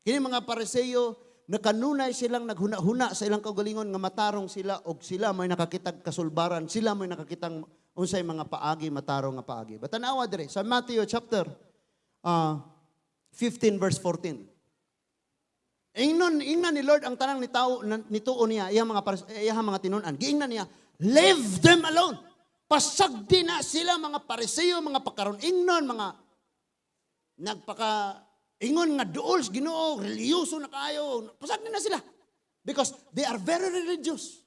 Speaker 2: Kini mga Pariseo nakanunay silang naghuna-huna sa ilang kaugalingon nga matarong sila og sila may nakakitag kasulbaran, sila may nakakitang unsay mga paagi matarong nga paagi. Batanawa dire sa Matthew chapter 15 verse 14. Ingnon ni Lord ang tanang nituo niya iyang mga tinun-an. Giingnan niya, leave them alone. Pasagdi na sila mga Pariseo, mga pakaron ingnon, mga ingon nga duol sa Ginoo, reliyoso na kayo. Pasagdi na sila. Because they are very religious.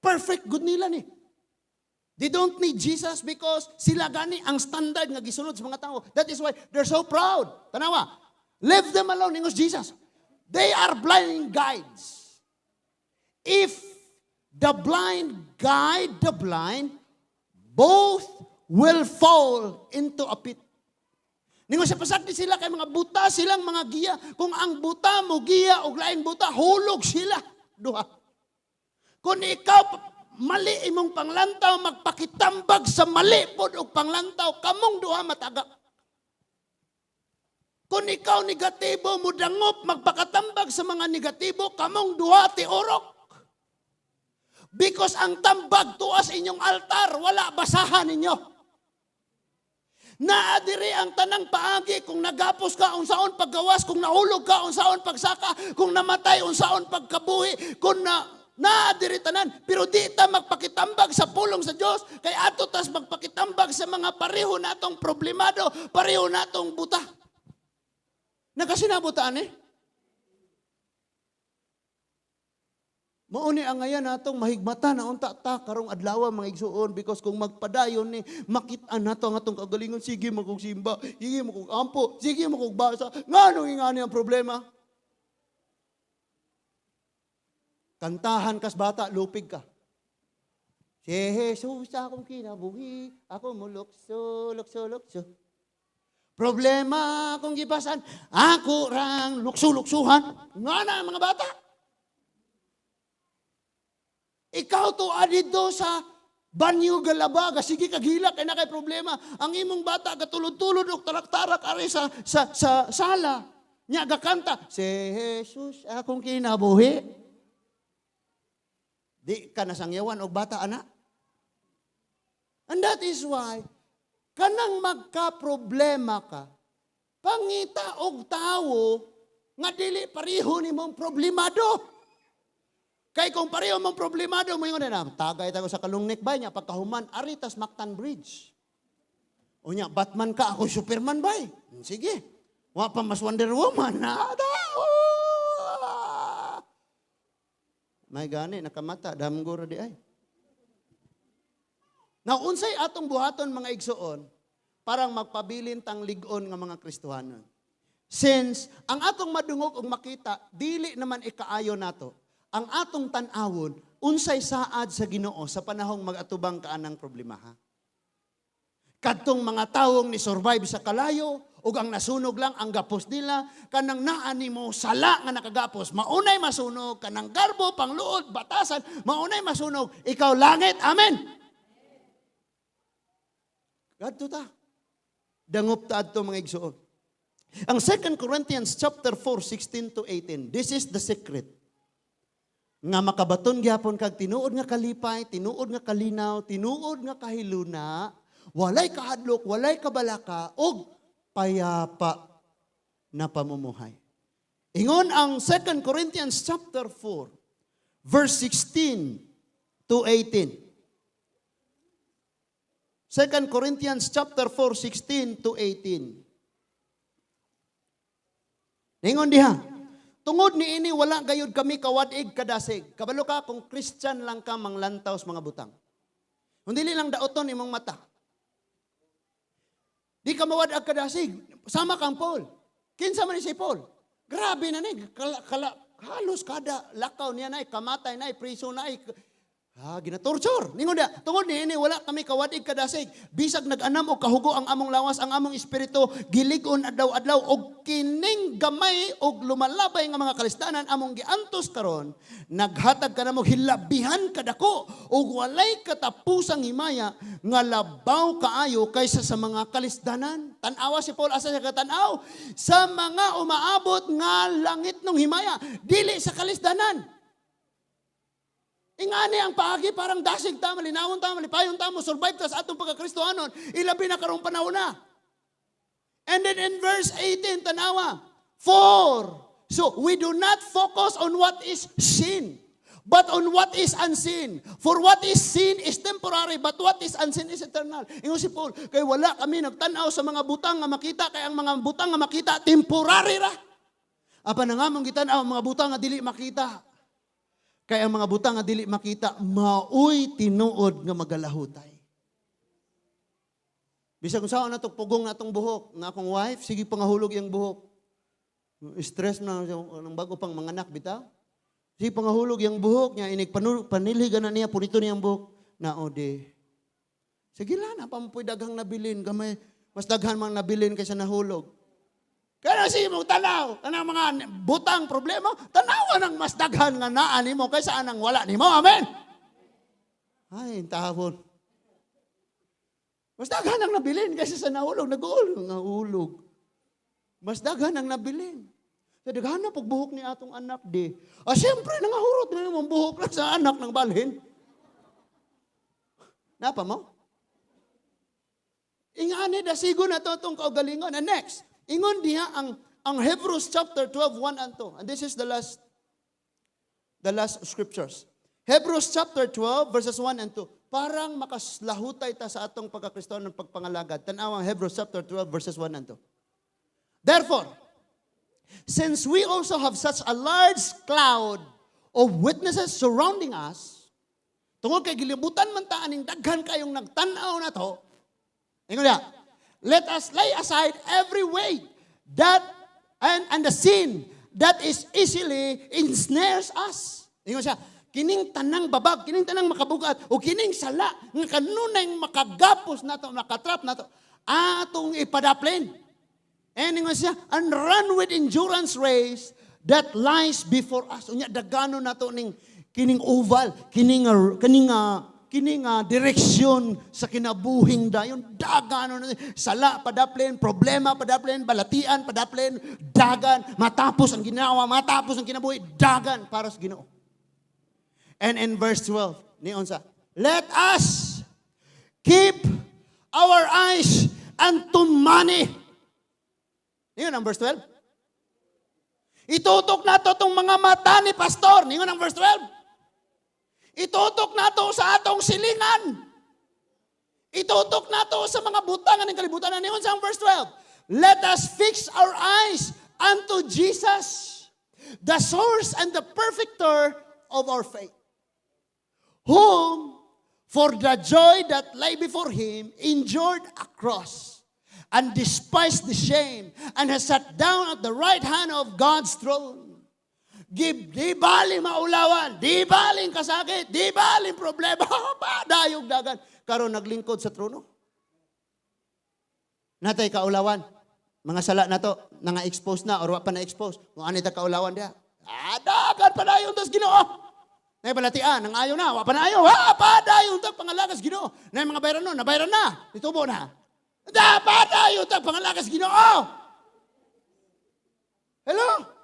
Speaker 2: Perfect good nila ni. They don't need Jesus because sila gani ang standard nga gisunod sa mga tao. That is why they're so proud. Tanawa, leave them alone, ingos Jesus. They are blind guides. If the blind guide the blind, both will fall into a pit. Ningon sa pasagdi sila kay mga buta silang mga giya. Kung ang buta mo giya o laing buta, hulog sila. Duha. Kung ikaw mali imong panglantaw, magpakitambag sa mali pod og panglantaw, kamong duha matagak. Kung ikaw negatibo, mudangop, magpakatambag sa mga negatibo, kamong duha tiorok. Because ang tambag tuas inyong altar, wala basahan ninyo. Naadiri ang tanang paagi, kung nagapos ka, unsaon paggawas, kung nahulog ka, unsaon pagsaka, kung namatay, unsaon pagkabuhi, kung naadiri tanan. Pero di ta magpakitambag sa pulong sa Diyos, kay ato tas magpakitambag sa mga pareho natong problemado, pareho natong buta. Nakasinabutaan eh. Mauni ang ngayon natong mahigmata na unta ta karong adlaw mga igsuon because kung magpadayon ni makit-an nato ang atong kagalingon, sige magkog simba, sige magkog ampo, sige magkog basa, nganong ingani ang problema? Kantahan kas bata, lupig ka. Si Jesus akong kinabuhi, ako mo lukso, lukso, lukso. Problema akong gibasan, ako rang lukso-luksuhan. Nga na mga bata. Ikaw to adito sa banyo galabaga, sige kagila kay na kay problema. Ang imong bata katulod-tulod og tarak-tarak ari sa sala. Nya gakanta, si Jesus akong kinabuhi. Di ka nasangyawan og bata ana. And that is why kanang magka-problema ka, pangita og tawo nga dili pareho nimong problemado. Kay kung pareho mong problemado mo yung na, tagay tayo sa kalungnik ba niya, pagkahuman, aritas Mactan Bridge. O niya, Batman ka, ako Superman ba? Sige, wa pa mas Wonder Woman. May gani, nakamata, damguro di ay. Now, unsay atong buhaton mga igsoon, parang magpabilin tang ligon nga mga Kristohanon. Since, ang atong madungog og makita, dili naman ikaayo nato, ang atong tan-awon, unsay saad sa Ginoo sa panahong mag-atubang kaanang problemaha. Kadtong mga tawong ni survive sa kalayo, ug ang nasunog lang ang gapos nila, kanang naani mo sala nga nakagapos, maunay masunog, kanang garbo, pangluod, batasan, maunay masunog, ikaw langit, amen! Kadto ta. Dangup ta adto mga igsuon. Ang 2 Corinthians chapter 4, 16 to 18, this is the secret. Nga makabaton gyapon kag tinuod nga kalipay, tinuod nga kalinaw, tinuod nga kahiluna, walay kahadlok, walay kabalaka, og payapa na pamumuhay. Ingon ang 2 Corinthians chapter 4, verse 16 to 18. 2 Corinthians chapter 4, 16 to 18. Ingon diha, tungod ni ini wala gayud kami kawadig kadasig. Kabalo ka kung Christian lang ka manglantaw sa mga butang. Kung dili lang daoton imong mata. Di ka mawadag kadasig. Sama kang Paul. Kinsa man ni si Paul? Grabe na ni. Halos kada lakaw niya na, kamatay na, priso na, ginatorture. Ningon da, tungod ni ini wala kami kawadig kadasig. Bisag nag-anam o kahugo ang among lawas, ang among espiritu, gilig-on adlaw-adlaw og kining gamay og lumalabay nga mga kalistanan among giantos karon, naghatag ka namo hilabihan kadako og walay katapusang himaya nga labaw kaayo kaysa sa mga kalisdanan. Tan-awa si Paul asa siya katanaw sa mga umaabot nga langit ng himaya, dili sa kalisdanan. Ingani ang paagi parang dasig ta, malinawon ta, malipayon ta, mo survive ta sa atong pagkakristohanon, ilabi na karong panahon na. And then in verse 18, tanawa, for, so we do not focus on what is seen, but on what is unseen. For what is seen is temporary, but what is unseen is eternal. Ingon si Paul, kay wala kami nagtanaw sa mga butang nga makita, kay ang mga butang nga makita, temporary ra. Apa na nga mong gitanaw, mga butang nga dili makita. Kaya ang mga butang nga dili makita, maoy tinuod nga magalahutay. Bisag kung saan natong pugong natong buhok, nga akong wife, sige pangahulog yung buhok. Stress na ng bago pang manganak, bitaw. Sige pangahulog yung buhok niya, inig panilhigan na niya, punito niya yung buhok. Naode. Sige lang, napampuy daghang nabilin, gamay, mas daghan mang nabilin kaysa nahulog. Kaya sige mong tanaw, anang mga butang problema, tanawan ang mas daghan nga naani mo kaysa anang wala ni mo. Amen? Ay, tawon. Mas daghan ang nabilin kaysa sa nahulog. Nahulog. Mas daghan ang nabilin. Sa daghan na pagbuhok ni atong anak di. Siyempre, nangahurot na yung buhok na sa anak ng balhin. Napa mo? Ingani, dasigo na ito itong kaugalingon. And next, ingon diha ang Hebrews chapter 12, 1 and 2. And this is the last scriptures. Hebrews chapter 12, verses 1 and 2. Parang makaslahutay ta sa atong pagkakristohanon ng pagpangalagad. Tanawang Hebrews chapter 12, verses 1 and 2. Therefore, since we also have such a large cloud of witnesses surrounding us, tungod kay gilibutan man ta aning daghan kayong nagtanaw na to, ingon niya, let us lay aside every weight that and the sin that is easily ensnares us. Ingon siya, kining tanang babag, kining tanang makabugat, o kining sala, nga kanunay makagapos na to, makatrap na to, atong ipadaplin. And ingon siya, and run with endurance race that lies before us. Unya, dagano na to ning kining oval, kining direksyon sa kinabuhing dayon, dagan, sala, padaplen, problema, padaplen, balatian, padaplen, dagan, matapos ang ginawa, matapos ang kinabuhi, dagan para sa Ginoo. And in verse 12, ni unsa, let us keep our eyes unto money. Niyon ang verse 12. Itutok nato itong mga mata ni pastor. Niyon ang verse 12. Itutok nato sa atong silingan. Itutok nato sa mga butangan ng kalibutan. Niyon sa verse 12. Let us fix our eyes unto Jesus, the source and the perfecter of our faith, whom for the joy that lay before him endured a cross, and despised the shame, and has sat down at the right hand of God's throne. Di baling maulawan, di baling kasakit, di baling problema, padayog dagan. Karon naglingkod sa trono. Natay kaulawan, mga sala na to, nanga-expose na, or wa pa na-expose. Kung ano ita kaulawan diya, dagan padayon tas Ginoo. Nay balatian, nang ayaw na, wa pa na ayaw, padayon tas pangalagas Ginoo. Nay mga bayran no, nabayran na, itubo na. Dapat tayo pangalakas Ginoo. Hello?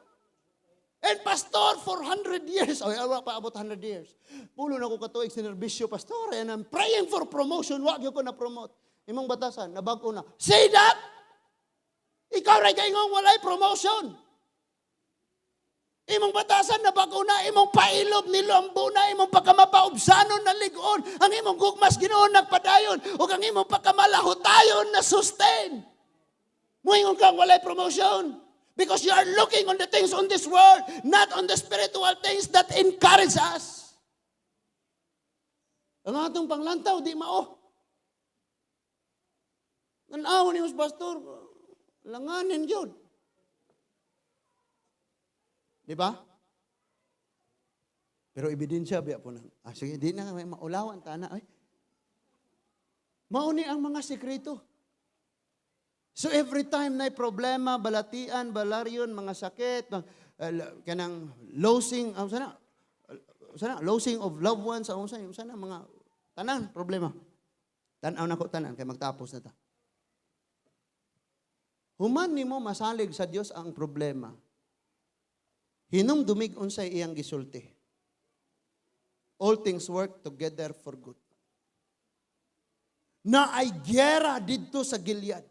Speaker 2: And pastor for 100 years. Wala pa about 100 years. Pulo na ko katuig sinerbisyo, pastor. And I'm praying for promotion. Wag ko na-promote. Imong batasan, nabago na. Say that! Ikaw rin kayo walay promotion. Imong batasan na bago na, imong pailob nilambo na, imong pagkamapaubsanon na ligon, ang imong gugmas Ginoo nagpadayon, o ang imong pagkamalahotayon na sustain. Muingon kang walay promotion. Because you are looking on the things on this world, not on the spiritual things that encourage us. Ang atong panglantaw, di mao. Nanawa ni mas pastor, langanin yun. Di ba? Pero ebidensya biya po na. Sige, di na may maulawan tana. Mauni ang mga sekreto. So every time na problema, balatian, balaryon, mga sakit, kanang losing, losing of loved ones, sana mga tanan problema. Tanaw na ko tanan kay magtapos na ta. Human nimo masalig sa Dios ang problema. Hinumdumig unsay iyang gisulti. All things work together for good. Na ay gyera didto sa Gilead.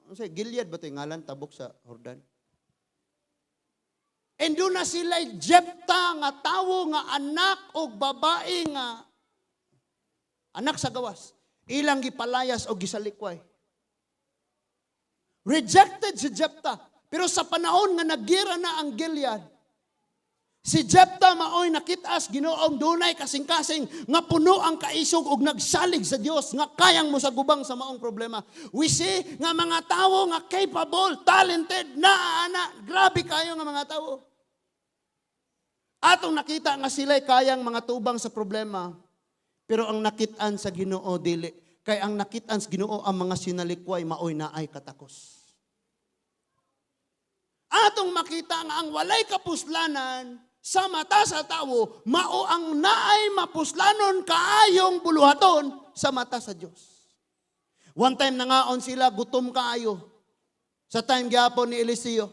Speaker 2: Unsay Gilead ba 'to ngalan tabok sa Jordan? And doon na sila Jepta nga tawo nga anak o babae nga anak sa gawas. Ilang gipalayas o gisalikway. Rejected si Jepta. Pero sa panahon nga nagira na ang Gilead, si Jepta maoy nakitas Ginoong dunay kasing-kasing nga puno ang kaisog ug nagsalig sa Dios nga kayang mo sa gubang sa maong problema. We see nga mga tawo nga capable, talented, ana, grabe kayo nga mga tawo. Atong nakita nga sila'y kayang mga tubang sa problema, pero ang nakitaan sa Ginoo dili. Kay ang nakitaan sa Ginoo ang mga sinalikway maoy naay katakos. Atong makita nga ang walay kapuslanan sa mata sa tao, mao ang naay mapuslanon kaayong buluhaton sa mata sa Dios. One time nangaon sila, gutom kaayo. Sa time gyapon ni Eliseo.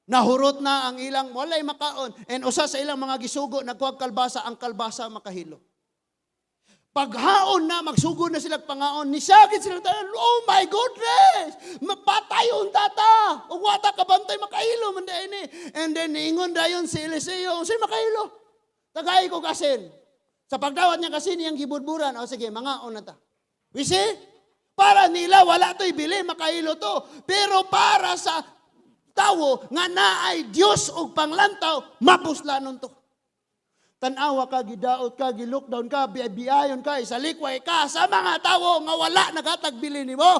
Speaker 2: Nahurot na ang ilang walay makaon. And usa sa ilang mga gisugo, nagkuhag kalbasa, ang kalbasa makahilo. Paghaon na, magsugod na sila pangaon, nisagit sila tayo, oh my goodness! Mapatayon tata! O wata kabantay makahilo, manday ni. And then, ingon dayon si Eliseo, si makahilo. Tagay ko kasin. Sa pagdawat niya kasin, niyang gibudburan, o sige, mangaon na ta. We see? Para nila, wala to'y bili, makahilo to. Pero para sa tawo, nga naay Diyos o panglantaw, mapuslanon to. Tanawa ka, gidaot ka, gilockdown ka, biyayon ka, isalikway ka sa mga tawo nga wala nagatagbili nimo.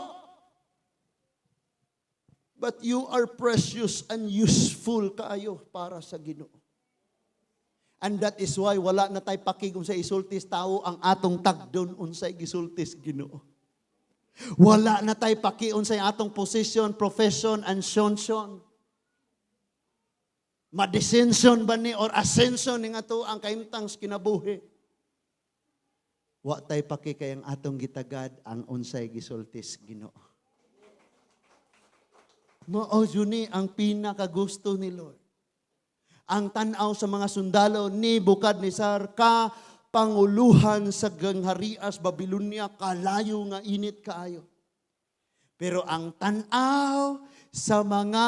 Speaker 2: But you are precious and useful kaayo para sa Ginoo. And that is why wala na tay pakigom sa isultis tao ang atong tagdon unsay gisultis Ginoo. Wala na tay pakion sa atong position, profession, and shonshon. Madisensyon ba ni or ascension ni nga to ang kaimtang kinabuhi. Wa tay paki kayang atong gitagad ang unsay gisultis Ginoo. Mao juni ang pinakagusto ni Lord. Ang tanaw sa mga sundalo ni Bukadnezar ka panguluhan sa gangharias Babylonia kalayo nga init kaayo. Pero ang tanaw sa mga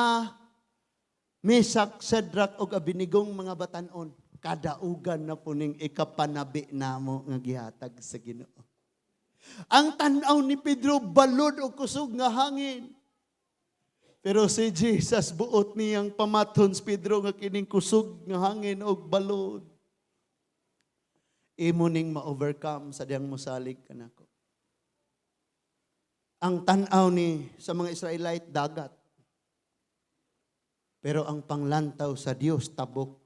Speaker 2: Mesak, Shadrach ug Abednego mga batanon kadaugan na puning ikapanabi namo nga gihatag sa Ginoo. Ang tanaw ni Pedro balod og kusog nga hangin. Pero si Jesus buot niyang pamaton si Pedro nga kining kusog nga hangin og balod. Imo ning ma-overcome sa diyang mosalig kanako. Ang tanaw ni sa mga Israelite dagat. Pero ang panglantaw sa Dios tabok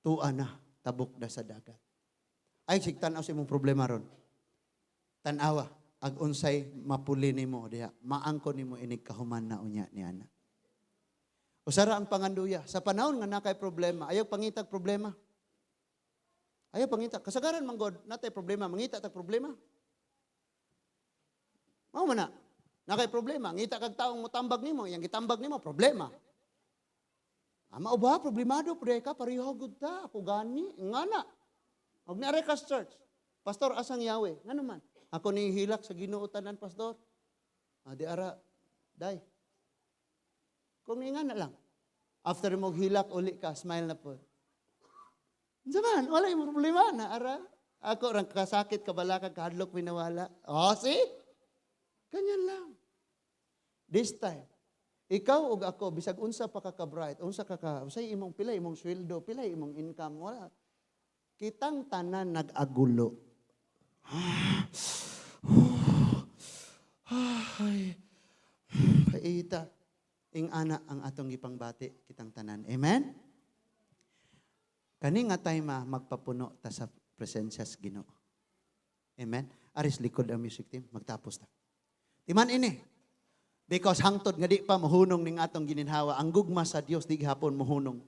Speaker 2: tuwa na tabok na sa dagat. Ay sig tanaw sa imong problema ron. Tanawa ag unsay mapuli nimo diha maangko nimo inig kahuman na unya niana. Usara ang panganduya sa panahon nga nakay problema ayaw pangitag problema. Ayaw pangita kasagaran man god natay problema mangita tag problema. Mao man na nakay problema ngita kag taong motambag nimo yang gitambag nimo problema. Mao ba problemado pud ka pareho gud ta ako gani ngana. Og naare ka church. Pastor asang yawe ngano man? Ako ni hilak sa Ginoo tanan pastor. Di ara day. Kung nga na lang. After mo hilak uli ka smile na po. Zaman wala yung problema na ara. Ako rang kasakit kabalakag kahadlok pinawala. See? Ganyan lang. This time ikaw ug ako bisag unsa pa ka bright, unsa usay imong pilay imong sweldo, pilay imong income wala. Kitang tanan nag-agulo. Ay, paita. Ing ana ang atong gipangbati kitang tanan. Amen? Kani nga time magpapuno ta sa presensya sa Ginoo. Amen? Aris likod ang music team, magtapos ta. Timan ini. Because hangtod nga di pa mohunong ning atong gininhawa, ang gugma sa Dios di gihapon mohunong.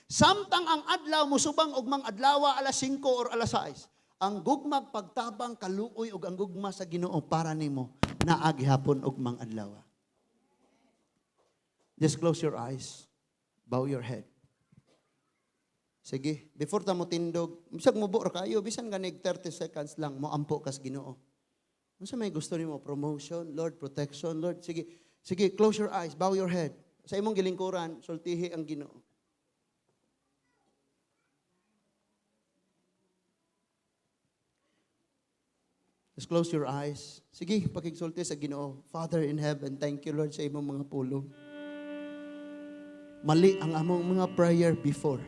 Speaker 2: Samtang ang adlaw musubang og mang adlaw alas 5 or alas 6. Ang gugmag pagtabang kaluoy ug ang gugma sa Ginoo para nimo naa gihapon og mang adlaw. Just close your eyes. Bow your head. Sige, before ta mo tindog, bisag mubo ra kayo, bisan ganig 30 seconds lang mo ampo kas Ginoo. Unsa may gusto nimo? Promotion, Lord, protection, Lord. Sige, sige, close your eyes, bow your head. Sa imong gilingkuran, sultihi ang Ginoo. Just close your eyes. Sige, pakigsulti sa Ginoo. Father in heaven, thank you Lord sa imong mga pulong. Mali ang among mga prayer before.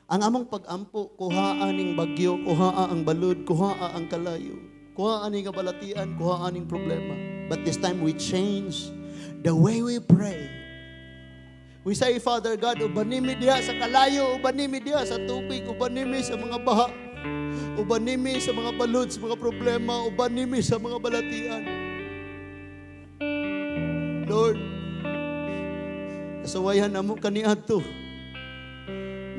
Speaker 2: Ang among pag-ampo, kuhaa ning bagyo, kuhaa ang balod, kuhaa ang kalayo. Kuha aning kabalatian, kuha aning problema. But this time we change the way we pray. We say, Father God, ubanimi diha sa kalayo, ubanimi diha sa tubig, ubanimi sa mga baha, ubanimi sa mga balod, sa mga problema, ubanimi sa mga balatian. Lord, nasawayan namo kaniadto.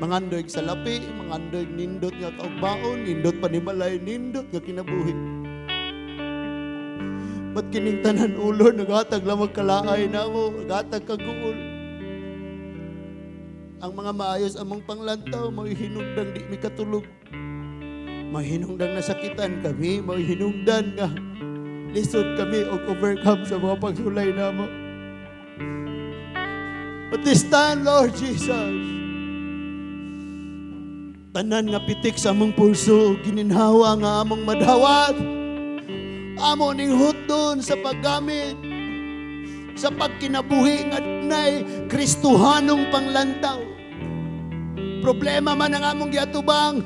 Speaker 2: Mangandoy sa lapi, mangandoy nindot nga kaugbaon, nindot panimalay, nindot nga kinabuhi. Ba't kining tanan ulo, naghatag lang magkalaay na mo, naghatag kaguol. Ang mga maayos among panglantaw, mahihinungdang di mi katulog. Mahihinungdang nasakitan kami, mahihinungdan nga lisod kami o overcome sa mga pagsulay na mo. But this time, Lord Jesus, tanan nga pitik sa among pulso, gininhawa nga among madawat, amo ning hutdon sa paggamit, sa pagkinabuhi nga nay Kristohanong panglantaw. Problema man ang among giatubang,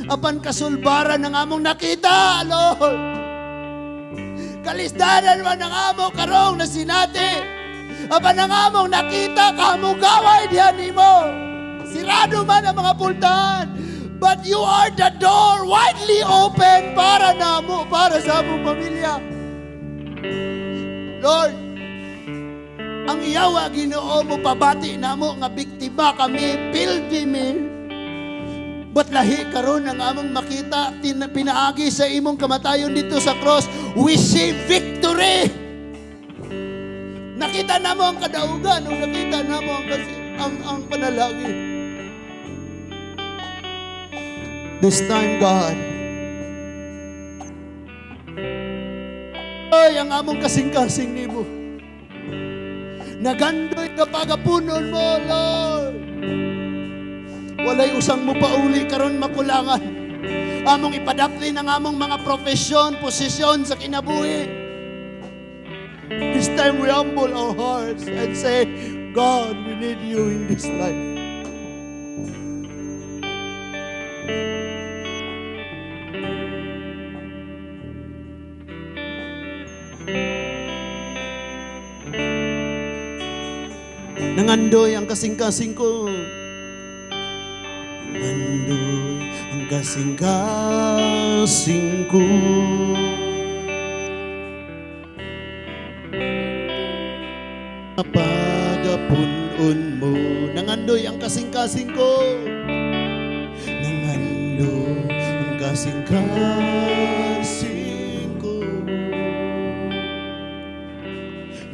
Speaker 2: apan kasulbaran ang among nakita, Lord. Kalisdanan man ang among karong na sinati, apan ang among nakita, kamong gaway diyan nimo. Sirado man ang mga pultahan, But you are the door widely open para namo, para sa among pamilya. Lord, ang iyawa Ginoo mo pabati namo nga biktima kami, pilgrim. But lahi karon ang among makita pinaagi sa imong kamatayon dito sa cross, we see victory. Nakita namo ang kadaugan, o nakita namo ang panalangin. This time, God, ay, ang among kasing-kasing nimo. Nagandoy ka pagapunon mo, Lord. Walay usang mo pauli karon makulangan. Among ipadapli ng among mga profesyon, posisyon sa kinabuhi. This time we humble our hearts and say, God, we need you in this life. Nangandoy ang kasing-kasing ko. Nangandoy ang kasing-kasing ko. Pagapunon mo. Nangandoy ang kasing-kasing ko. Nangandoy ang kasing-kasing ko.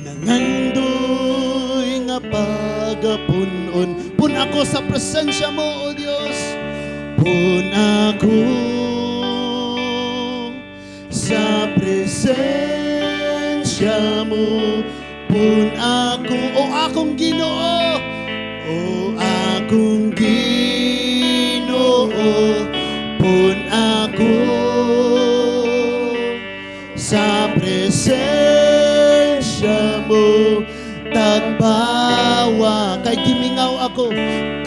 Speaker 2: Nangandoy nga pagapunon. Pun ako sa presensya mo, O Diyos. Pun ako sa presensya mo. Pun ako, o akong Ginoo. O akong Ginoo. Pun ako sa presensya mo. Tagbawa kay gimingaw ako,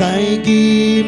Speaker 2: kay gimingaw